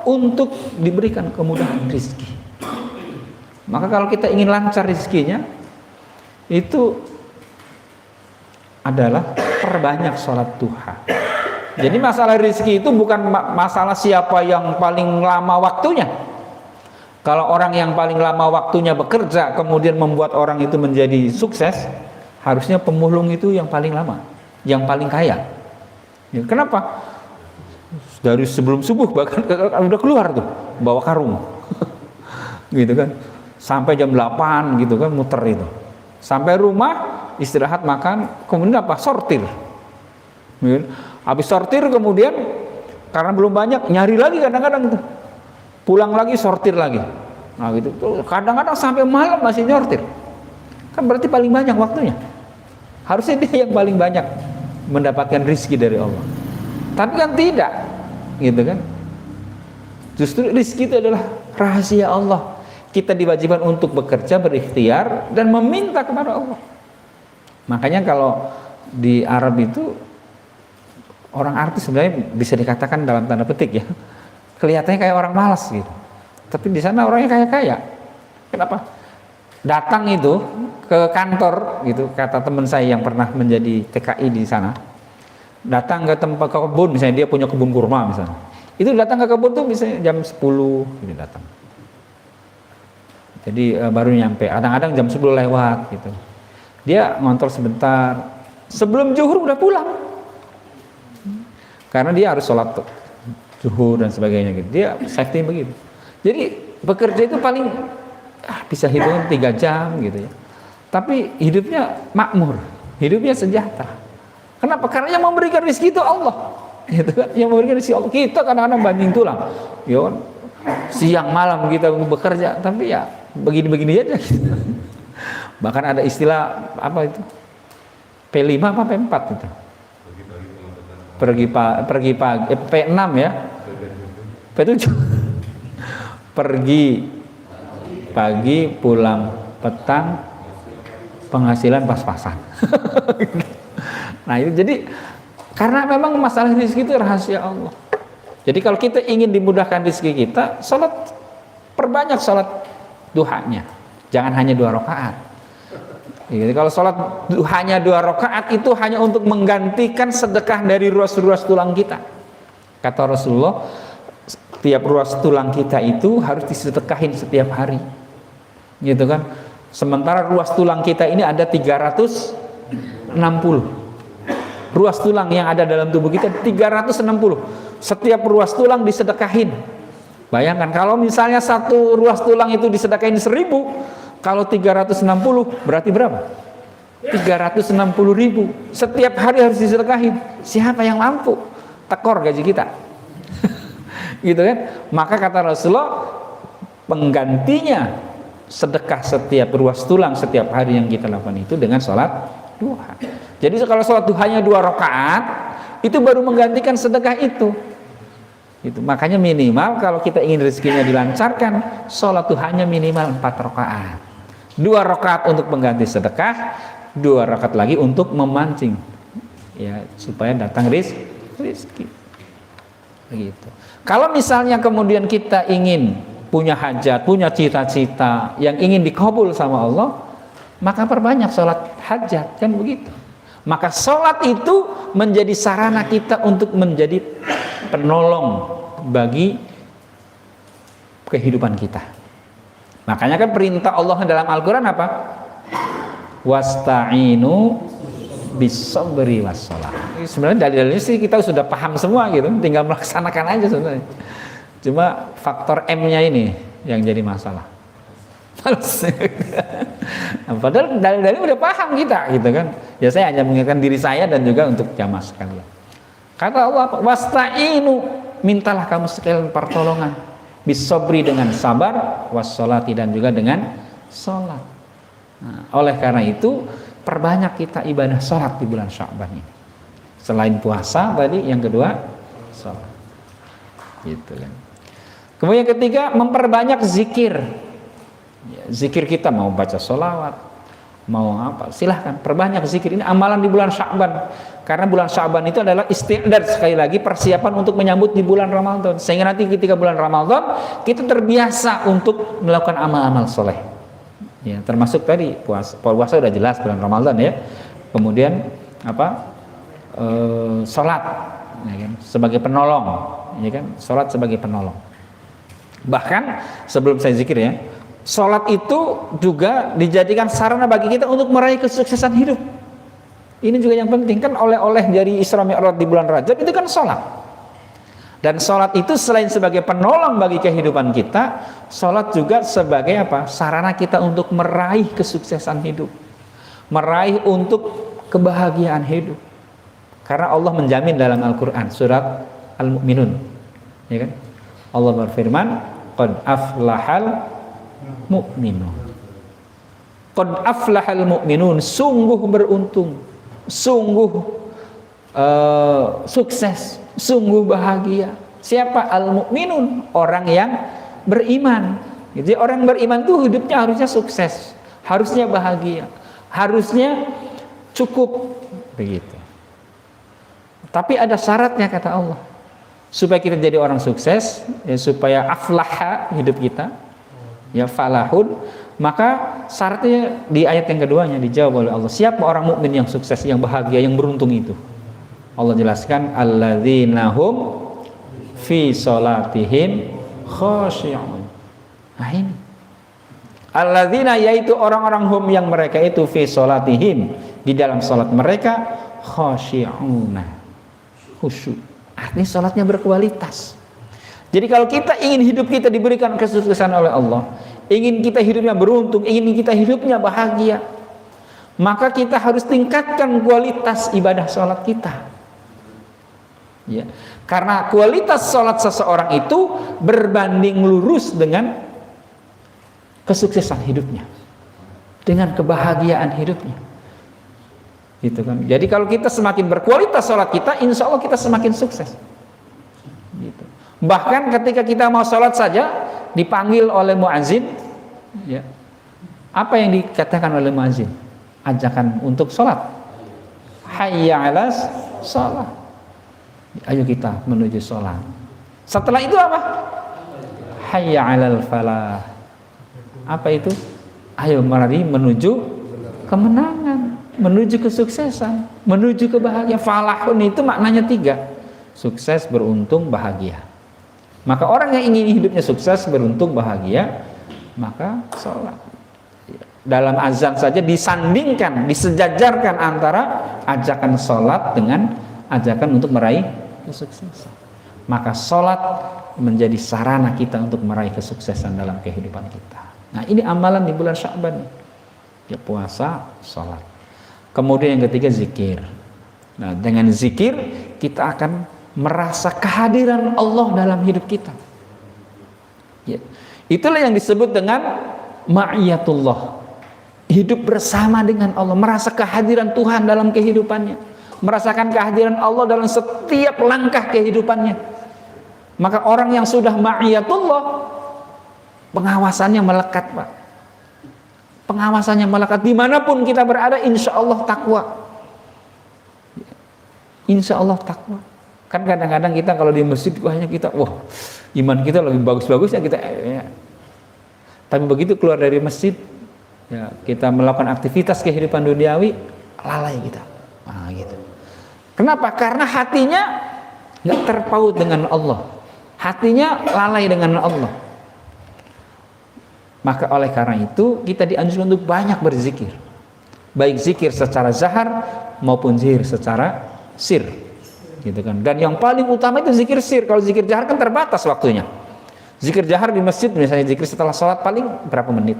untuk diberikan kemudahan rezeki. Maka kalau kita ingin lancar rezekinya, itu adalah perbanyak sholat duha. Jadi masalah rezeki itu bukan masalah siapa yang paling lama waktunya. Kalau orang yang paling lama waktunya bekerja kemudian membuat orang itu menjadi sukses, harusnya pemulung itu yang paling lama, yang paling kaya. Ya, kenapa? Dari sebelum subuh bahkan udah keluar tuh bawa karung, gitu kan, sampai jam 8 gitu kan muter itu. Sampai rumah istirahat makan, kemudian apa? Sortir. Habis sortir kemudian karena belum banyak nyari lagi kadang-kadang itu. Pulang lagi sortir lagi. Nah gitu. Kadang-kadang sampai malam masih nyortir. Kan berarti paling banyak waktunya. Harusnya dia yang paling banyak mendapatkan rezeki dari Allah. Tapi kan tidak. Gitu kan. Justru rezeki itu adalah rahasia Allah. Kita diwajibkan untuk bekerja, berikhtiar dan meminta kepada Allah. Makanya kalau di Arab itu orang artis sebenarnya bisa dikatakan dalam tanda petik ya, kelihatannya kayak orang malas gitu. Tapi di sana orangnya kaya-kaya. Kenapa? Datang itu ke kantor gitu, kata teman saya yang pernah menjadi TKI di sana. Datang ke tempat kebun, misalnya dia punya kebun kurma misalnya. Itu datang ke kebun tuh misalnya jam 10 gitu datang. Jadi baru nyampe, kadang-kadang jam 10 lewat gitu. Dia ngontrol sebentar, sebelum zuhur udah pulang. Karena dia harus sholat zuhur dan sebagainya gitu. Dia safety begitu. Jadi bekerja itu paling bisa hitungan 3 jam gitu ya. Tapi hidupnya makmur, hidupnya sejahtera. Kenapa? Karena yang memberikan rezeki itu Allah. Gitu kan? Yang memberikan rezeki Allah. Kita kadang-kadang banting tulang. Ya kan? siang malam kita bekerja, tapi ya begini-begini aja gitu. Bahkan ada istilah apa itu? P5 apa P4 itu? Pergi pagi, P6 ya. P7. Pergi pagi, pulang petang, penghasilan pas-pasan. Nah, itu jadi karena memang masalah rezeki itu rahasia Allah. Jadi kalau kita ingin dimudahkan rezeki kita, perbanyak salat duhanya. Jangan hanya 2 rakaat. Jadi kalau salat duhanya 2 rakaat itu hanya untuk menggantikan sedekah dari ruas-ruas tulang kita. Kata Rasulullah, setiap ruas tulang kita itu harus disedekahin setiap hari. Gitu kan? Sementara ruas tulang kita ini ada 360. Ruas tulang yang ada dalam tubuh kita 360. Setiap ruas tulang disedekahin. Bayangkan kalau misalnya satu ruas tulang itu disedekahin 1000, kalau 360 berarti berapa? 360.000. Setiap hari harus disedekahin. Siapa yang mampu? Tekor gaji kita. Gitu kan? Maka kata Rasulullah, penggantinya sedekah setiap ruas tulang setiap hari yang kita lakukan itu dengan sholat duha. Jadi kalau sholat duhanya 2 rakaat itu baru menggantikan sedekah itu. Makanya minimal kalau kita ingin rezekinya dilancarkan, sholat duhanya minimal 4 rakaat. 2 rakaat untuk mengganti sedekah, 2 rakaat lagi untuk memancing, ya supaya datang rezeki. Begitu. Kalau misalnya kemudian kita ingin punya hajat, punya cita-cita yang ingin dikabul sama Allah, maka perbanyak sholat hajat, kan begitu. Maka sholat itu menjadi sarana kita untuk menjadi penolong bagi kehidupan kita. Makanya kan perintah Allah dalam Al-Quran apa? Wasta'inu bis-sabri was-shalah. Sebenarnya dalil-dalilnya sih kita sudah paham semua gitu, tinggal melaksanakan aja sebenarnya. Cuma faktor M-nya ini yang jadi masalah. Padahal dalil-dalil udah paham kita gitu kan. Ya saya hanya mengingatkan diri saya dan juga untuk jamaah sekalian. Kata Allah, wasta'inu, mintalah kamu sekalian pertolongan bis-sabri dengan sabar, was-sholati dan juga dengan sholat. Nah, oleh karena itu perbanyak kita ibadah sholat di bulan Sya'ban ini. Selain puasa tadi, yang kedua sholat. Gitu kan. Kemudian yang ketiga, memperbanyak zikir. Ya, zikir kita mau baca sholawat, mau apa, silahkan perbanyak zikir. Ini amalan di bulan Sya'ban. Karena bulan Sya'ban itu adalah isti'dad, sekali lagi persiapan untuk menyambut di bulan Ramadan. Sehingga nanti ketika bulan Ramadan kita terbiasa untuk melakukan amal-amal soleh. Ya, termasuk tadi puasa udah jelas bulan Ramadan ya. Kemudian apa? Salat, ya kan? Sebagai penolong, ya kan? Salat sebagai penolong. Bahkan sebelum saya zikir ya, salat itu juga dijadikan sarana bagi kita untuk meraih kesuksesan hidup. Ini juga yang penting kan, oleh-oleh dari Isra Mi'raj di bulan Rajab itu kan salat. Dan salat itu selain sebagai penolong bagi kehidupan kita, salat juga sebagai apa? Sarana kita untuk meraih kesuksesan hidup, meraih untuk kebahagiaan hidup. Karena Allah menjamin dalam Al-Quran surat Al-Mu'minun, ya kan? Allah berfirman, qad aflahal mu'minun. Qad aflahal mu'minun, sungguh beruntung, sungguh sukses, sungguh bahagia. Siapa? Al-mu'minun, orang yang beriman. Jadi orang beriman itu hidupnya harusnya sukses, harusnya bahagia, harusnya cukup, begitu. Tapi ada syaratnya kata Allah, supaya kita jadi orang sukses, ya, supaya aflaha hidup kita, ya falahun, maka syaratnya di ayat yang keduanya dijawab oleh Allah. Siapa orang mukmin yang sukses, yang bahagia, yang beruntung itu? Allah jelaskan, alladzina hum fi sholatihim khashi'un. Nah ini alladzina, yaitu orang-orang hum yang mereka itu fi sholatihim, di dalam sholat mereka khashi'una, khusyuk. Artinya sholatnya berkualitas. Jadi kalau kita ingin hidup kita diberikan kesuksesan oleh Allah, ingin kita hidupnya beruntung, ingin kita hidupnya bahagia, maka kita harus tingkatkan kualitas ibadah sholat kita. Ya. Karena kualitas sholat seseorang itu berbanding lurus dengan kesuksesan hidupnya, dengan kebahagiaan hidupnya. Gitu kan. Jadi kalau kita semakin berkualitas sholat kita, insya Allah kita semakin sukses. Gitu. Bahkan ketika kita mau sholat saja dipanggil oleh muadzin, ya, apa yang dikatakan oleh muadzin? Ajakan untuk sholat. Hayya 'alas sholat. Ayo kita menuju sholat. Setelah itu apa? Hayya 'alal falah. Apa itu? Ayo mari menuju kemenangan, menuju kesuksesan, menuju kebahagiaan. Falahun itu maknanya 3. Sukses, beruntung, bahagia. Maka orang yang ingin hidupnya sukses, beruntung, bahagia, maka sholat. Dalam azan saja disandingkan, disejajarkan antara ajakan sholat dengan ajakan untuk meraih kesuksesan. Maka sholat menjadi sarana kita untuk meraih kesuksesan dalam kehidupan kita. Nah, ini amalan di bulan Sya'ban. Ya, puasa, sholat. Kemudian yang ketiga, zikir. Nah, dengan zikir kita akan merasa kehadiran Allah dalam hidup kita. Ya. Itulah yang disebut dengan ma'iyatullah. Hidup bersama dengan Allah, merasa kehadiran Tuhan dalam kehidupannya, merasakan kehadiran Allah dalam setiap langkah kehidupannya. Maka orang yang sudah ma'iyatullah, pengawasannya melekat, Pak. Pengawasannya melekat dimanapun kita berada, insya Allah takwa. Insya Allah takwa. Kan kadang-kadang kita kalau di masjid hanya kita, wah, iman kita lebih bagus-bagus ya kita. Ya. Tapi begitu keluar dari masjid, ya, kita melakukan aktivitas kehidupan duniawi, lalai kita. Nah, gitu. Kenapa? Karena hatinya nggak terpaut dengan Allah, hatinya lalai dengan Allah. Maka oleh karena itu kita dianjurkan untuk banyak berzikir, baik zikir secara zahar maupun zikir secara sir, gitu kan. Dan yang paling utama itu zikir sir. Kalau zikir jahar kan terbatas waktunya. Zikir jahar di masjid misalnya zikir setelah sholat paling berapa menit.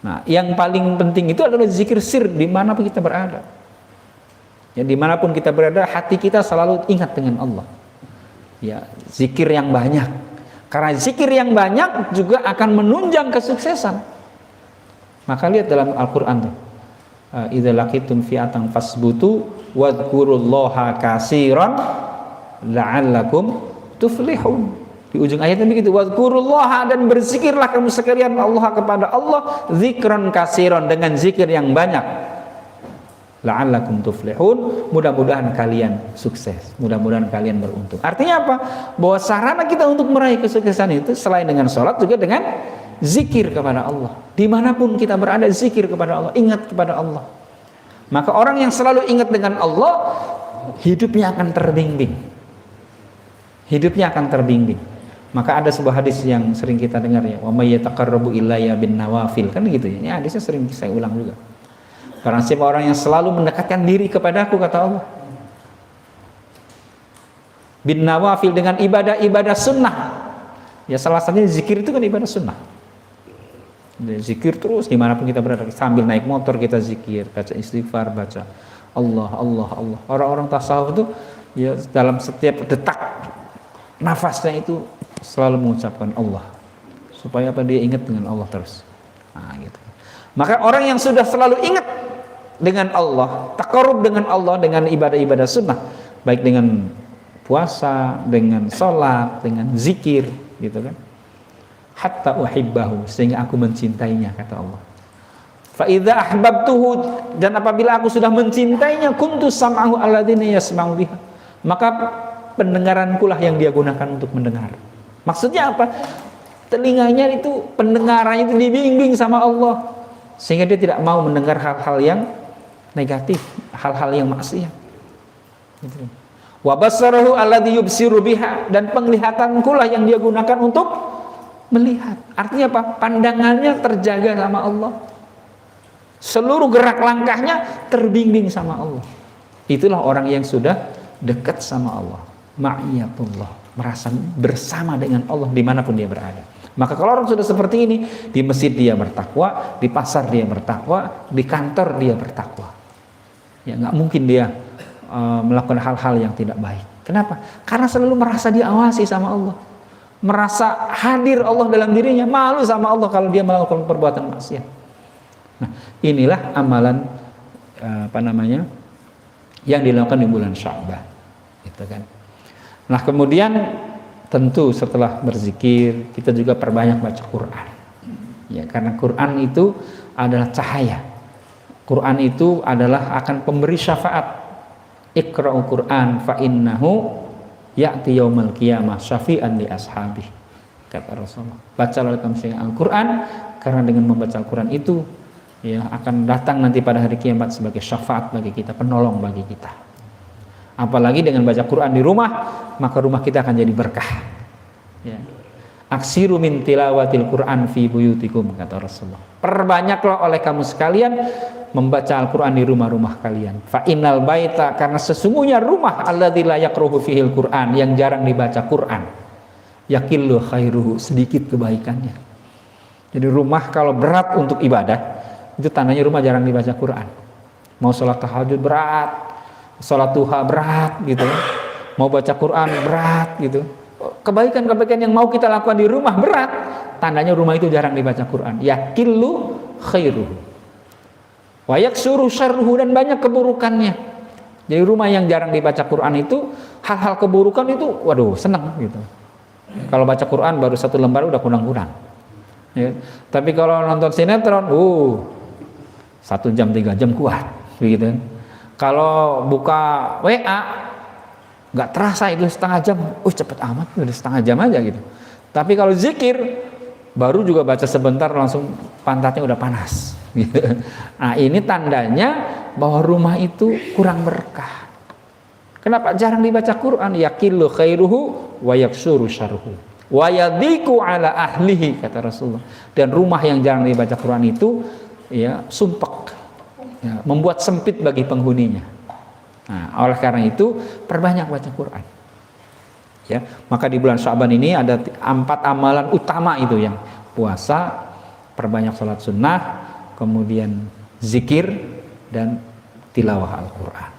Nah, yang paling penting itu adalah zikir sir dimanapun kita berada. Ya, dimanapun kita berada, hati kita selalu ingat dengan Allah. Ya, zikir yang banyak. Karena zikir yang banyak juga akan menunjang kesuksesan. Maka lihat dalam Al-Quran tuh, idza laqitum fi'atan fasbutu wadhkurullaha katsiran la'allakum tuflihun. Di ujung ayatnya begitu, wadhkurullaha, dan berzikirlah kamu sekalian Allah kepada Allah zikran katsiran, dengan zikir yang banyak. La'allakum tuflihun, mudah-mudahan kalian sukses, mudah-mudahan kalian beruntung. Artinya apa? Bahwa sarana kita untuk meraih kesuksesan itu selain dengan sholat juga dengan zikir kepada Allah. Dimanapun kita berada, zikir kepada Allah, ingat kepada Allah. Maka orang yang selalu ingat dengan Allah, hidupnya akan terbimbing. Hidupnya akan terbimbing. Maka ada sebuah hadis yang sering kita dengar, ya, wa may yataqarrabu ilayya bin nawafil, kan gitu ya. Ini hadisnya sering saya ulang juga. Karena siapa orang yang selalu mendekatkan diri kepadaku, kata Allah, bin nawafil, dengan ibadah-ibadah sunnah. Ya, salah satunya zikir itu kan ibadah sunnah. Zikir terus dimanapun kita berada, sambil naik motor kita zikir, baca istighfar, baca Allah, Allah, Allah. Orang-orang tasawuf itu ya dalam setiap detak nafasnya itu selalu mengucapkan Allah, supaya apa? Dia ingat dengan Allah terus. Nah, gitu. Maka orang yang sudah selalu ingat dengan Allah, taqarrub dengan Allah dengan ibadah-ibadah sunnah, baik dengan puasa, dengan sholat, dengan zikir, gitu kan. Hatta uhibbahu, sehingga aku mencintainya, kata Allah. Fa idza ahbabtuhu, dan apabila aku sudah mencintainya, kuntu sam'ahu alladzina yasma'u biha, maka pendengaranku lah yang dia gunakan untuk mendengar. Maksudnya apa? Telinganya itu, pendengarannya itu dibimbing sama Allah, sehingga dia tidak mau mendengar hal-hal yang negatif, hal-hal yang maksiat. Wa basarahu alladhi yubsiru biha, dan penglihatanku lah yang dia gunakan untuk melihat. Artinya apa? Pandangannya terjaga sama Allah. Seluruh gerak langkahnya terbimbing sama Allah. Itulah orang yang sudah dekat sama Allah. Ma'iyatullah, merasa bersama dengan Allah dimanapun dia berada. Maka kalau orang sudah seperti ini, di masjid dia bertakwa, di pasar dia bertakwa, di kantor dia bertakwa. Ya, nggak mungkin dia melakukan hal-hal yang tidak baik. Kenapa? Karena selalu merasa diawasi sama Allah, merasa hadir Allah dalam dirinya, malu sama Allah kalau dia melakukan perbuatan maksiat. Nah, inilah amalan yang dilakukan di bulan Sya'ban, gitu kan. Nah, kemudian tentu setelah berzikir kita juga perbanyak baca Quran. Ya, karena Quran itu adalah cahaya. Quran itu adalah akan pemberi syafaat. Iqra'ul Quran fa innahu ya'ti yaumal qiyamah syafi'an li ashabi, kata Rasulullah. Bacalah kamu Al-Quran, karena dengan membaca Al-Quran itu ya akan datang nanti pada hari kiamat sebagai syafaat bagi kita, penolong bagi kita. Apalagi dengan baca Quran di rumah, maka rumah kita akan jadi berkah. Ya. Aksiru min tilawatil Quran fi buyutikum, kata Rasulullah. Perbanyaklah oleh kamu sekalian membaca Al-Quran di rumah-rumah kalian. Fa innal baita, karena sesungguhnya rumah alladzi la yaqruhu fihil Quran, yang jarang dibaca Quran, yakillu khairuhu, sedikit kebaikannya. Jadi rumah kalau berat untuk ibadah, itu tandanya rumah jarang dibaca Quran. Mau sholat tahajud berat, sholat duha berat gitu, mau baca Quran berat gitu. Kebaikan-kebaikan yang mau kita lakukan di rumah berat, tandanya rumah itu jarang dibaca Quran. Yakillu khairuhu wa yaksuru syarruhu, dan banyak keburukannya. Jadi rumah yang jarang dibaca Quran itu, hal-hal keburukan itu waduh seneng gitu. Kalau baca Quran baru 1 lembar udah kurang-kurang ya. Tapi kalau nonton sinetron 1 jam 3 jam kuat gitu. Kalau buka WA nggak terasa itu setengah jam, cepet amat, udah setengah jam aja gitu. Tapi kalau zikir baru juga baca sebentar langsung pantatnya udah panas gitu. Nah, ini tandanya bahwa rumah itu kurang berkah. Kenapa jarang dibaca Quran? Yakillu khairuhu wa yaksuru syarruhu wa yadiku ala ahlihi, kata Rasulullah. Dan rumah yang jarang dibaca Quran itu ya sumpek, ya, membuat sempit bagi penghuninya. Nah, oleh karena itu perbanyak baca Quran. Ya, maka di bulan Sya'ban ini ada 4 amalan utama itu, yang puasa, perbanyak sholat sunnah, kemudian zikir, dan tilawah Al-Quran.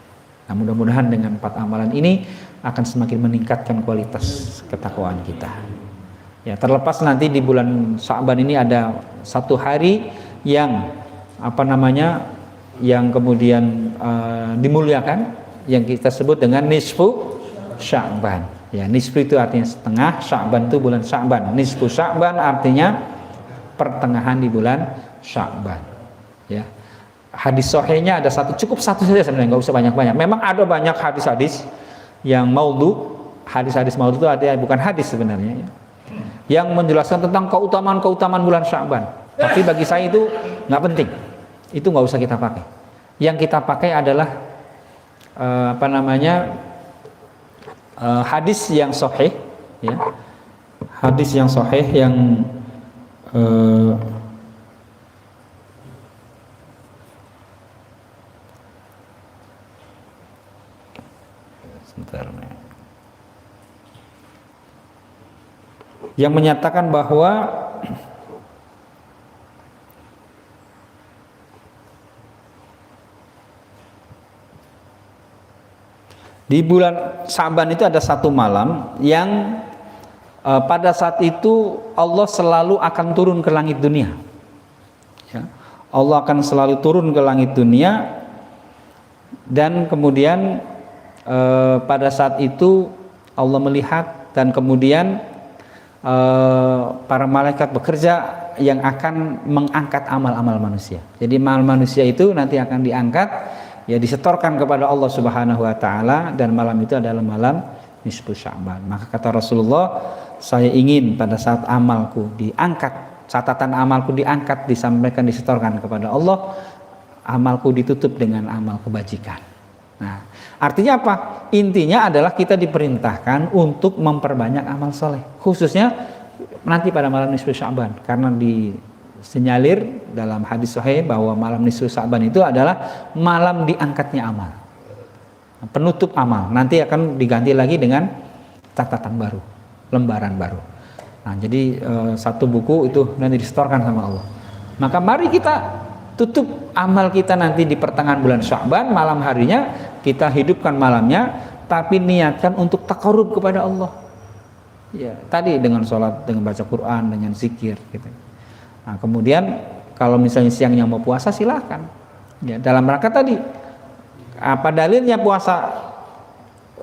Nah, mudah-mudahan dengan 4 amalan ini akan semakin meningkatkan kualitas ketakwaan kita. Ya, terlepas nanti di bulan Sya'ban ini ada 1 hari yang yang kemudian dimuliakan, yang kita sebut dengan nisfu Sya'ban. Ya, nisfu itu artinya setengah, Sya'ban itu bulan Sya'ban. Nisfu Sya'ban artinya pertengahan di bulan Sya'ban. Ya. Hadis sahihnya ada cukup satu saja sebenarnya, nggak usah banyak-banyak. Memang ada banyak hadis-hadis yang maudhu. Hadis-hadis maudhu itu ada bukan hadis sebenarnya, ya, yang menjelaskan tentang keutamaan-keutamaan bulan Sya'ban. Tapi bagi saya itu nggak penting. Itu nggak usah kita pakai. Yang kita pakai adalah hadis yang sahih, ya, hadis yang sahih yang yang menyatakan bahwa di bulan Sya'ban itu ada 1 malam yang pada saat itu Allah selalu akan turun ke langit dunia. Ya, Allah akan selalu turun ke langit dunia, dan kemudian pada saat itu Allah melihat, dan kemudian para malaikat bekerja yang akan mengangkat amal-amal manusia. Jadi amal manusia itu nanti akan diangkat, ya, disetorkan kepada Allah Subhanahu wa taala, dan malam itu adalah malam nisfu Sya'ban. Maka kata Rasulullah, saya ingin pada saat amalku diangkat, catatan amalku diangkat, disampaikan, disetorkan kepada Allah, amalku ditutup dengan amal kebajikan. Nah, artinya apa? Intinya adalah kita diperintahkan untuk memperbanyak amal soleh, khususnya nanti pada malam nisfu Sya'ban, karena disinyalir dalam hadis sahih bahwa malam nisfu Sya'ban itu adalah malam diangkatnya amal, penutup amal. Nanti akan diganti lagi dengan catatan baru, lembaran baru. Nah, jadi 1 buku itu nanti disetorkan sama Allah. Maka mari kita tutup amal kita nanti di pertengahan bulan Sya'ban, malam harinya kita hidupkan malamnya tapi niatkan untuk taqarrub kepada Allah. Ya, tadi dengan sholat, dengan baca Quran, dengan zikir gitu. Nah, kemudian kalau misalnya siangnya mau puasa silahkan. Ya, dalam rangka tadi apa dalilnya puasa?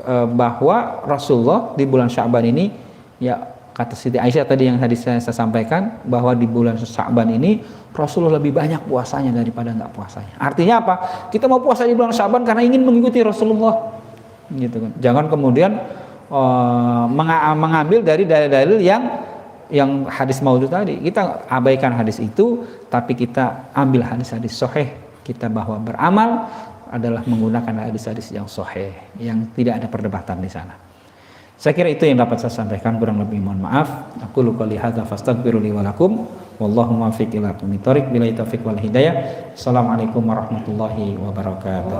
Bahwa Rasulullah di bulan Sya'ban ini, ya kata Siti Aisyah tadi yang tadi saya sampaikan, bahwa di bulan Sya'ban ini Rasulullah lebih banyak puasanya daripada nggak puasanya. Artinya apa? Kita mau puasa di bulan Sya'ban karena ingin mengikuti Rasulullah, gitu kan. Jangan kemudian mengambil dari dalil-dalil yang hadis maudhu tadi. Kita abaikan hadis itu, tapi kita ambil hadis-hadis sahih kita bahwa beramal adalah menggunakan hadis-hadis yang sahih, yang tidak ada perdebatan di sana. Saya kira itu yang dapat saya sampaikan, kurang lebih mohon maaf. Aku qouli hadza fastaghfiru li wa lakum wallahu muwaffiq ila aqwamit thoriq billahi taufiq wal hidayah. Assalamualaikum warahmatullahi wabarakatuh.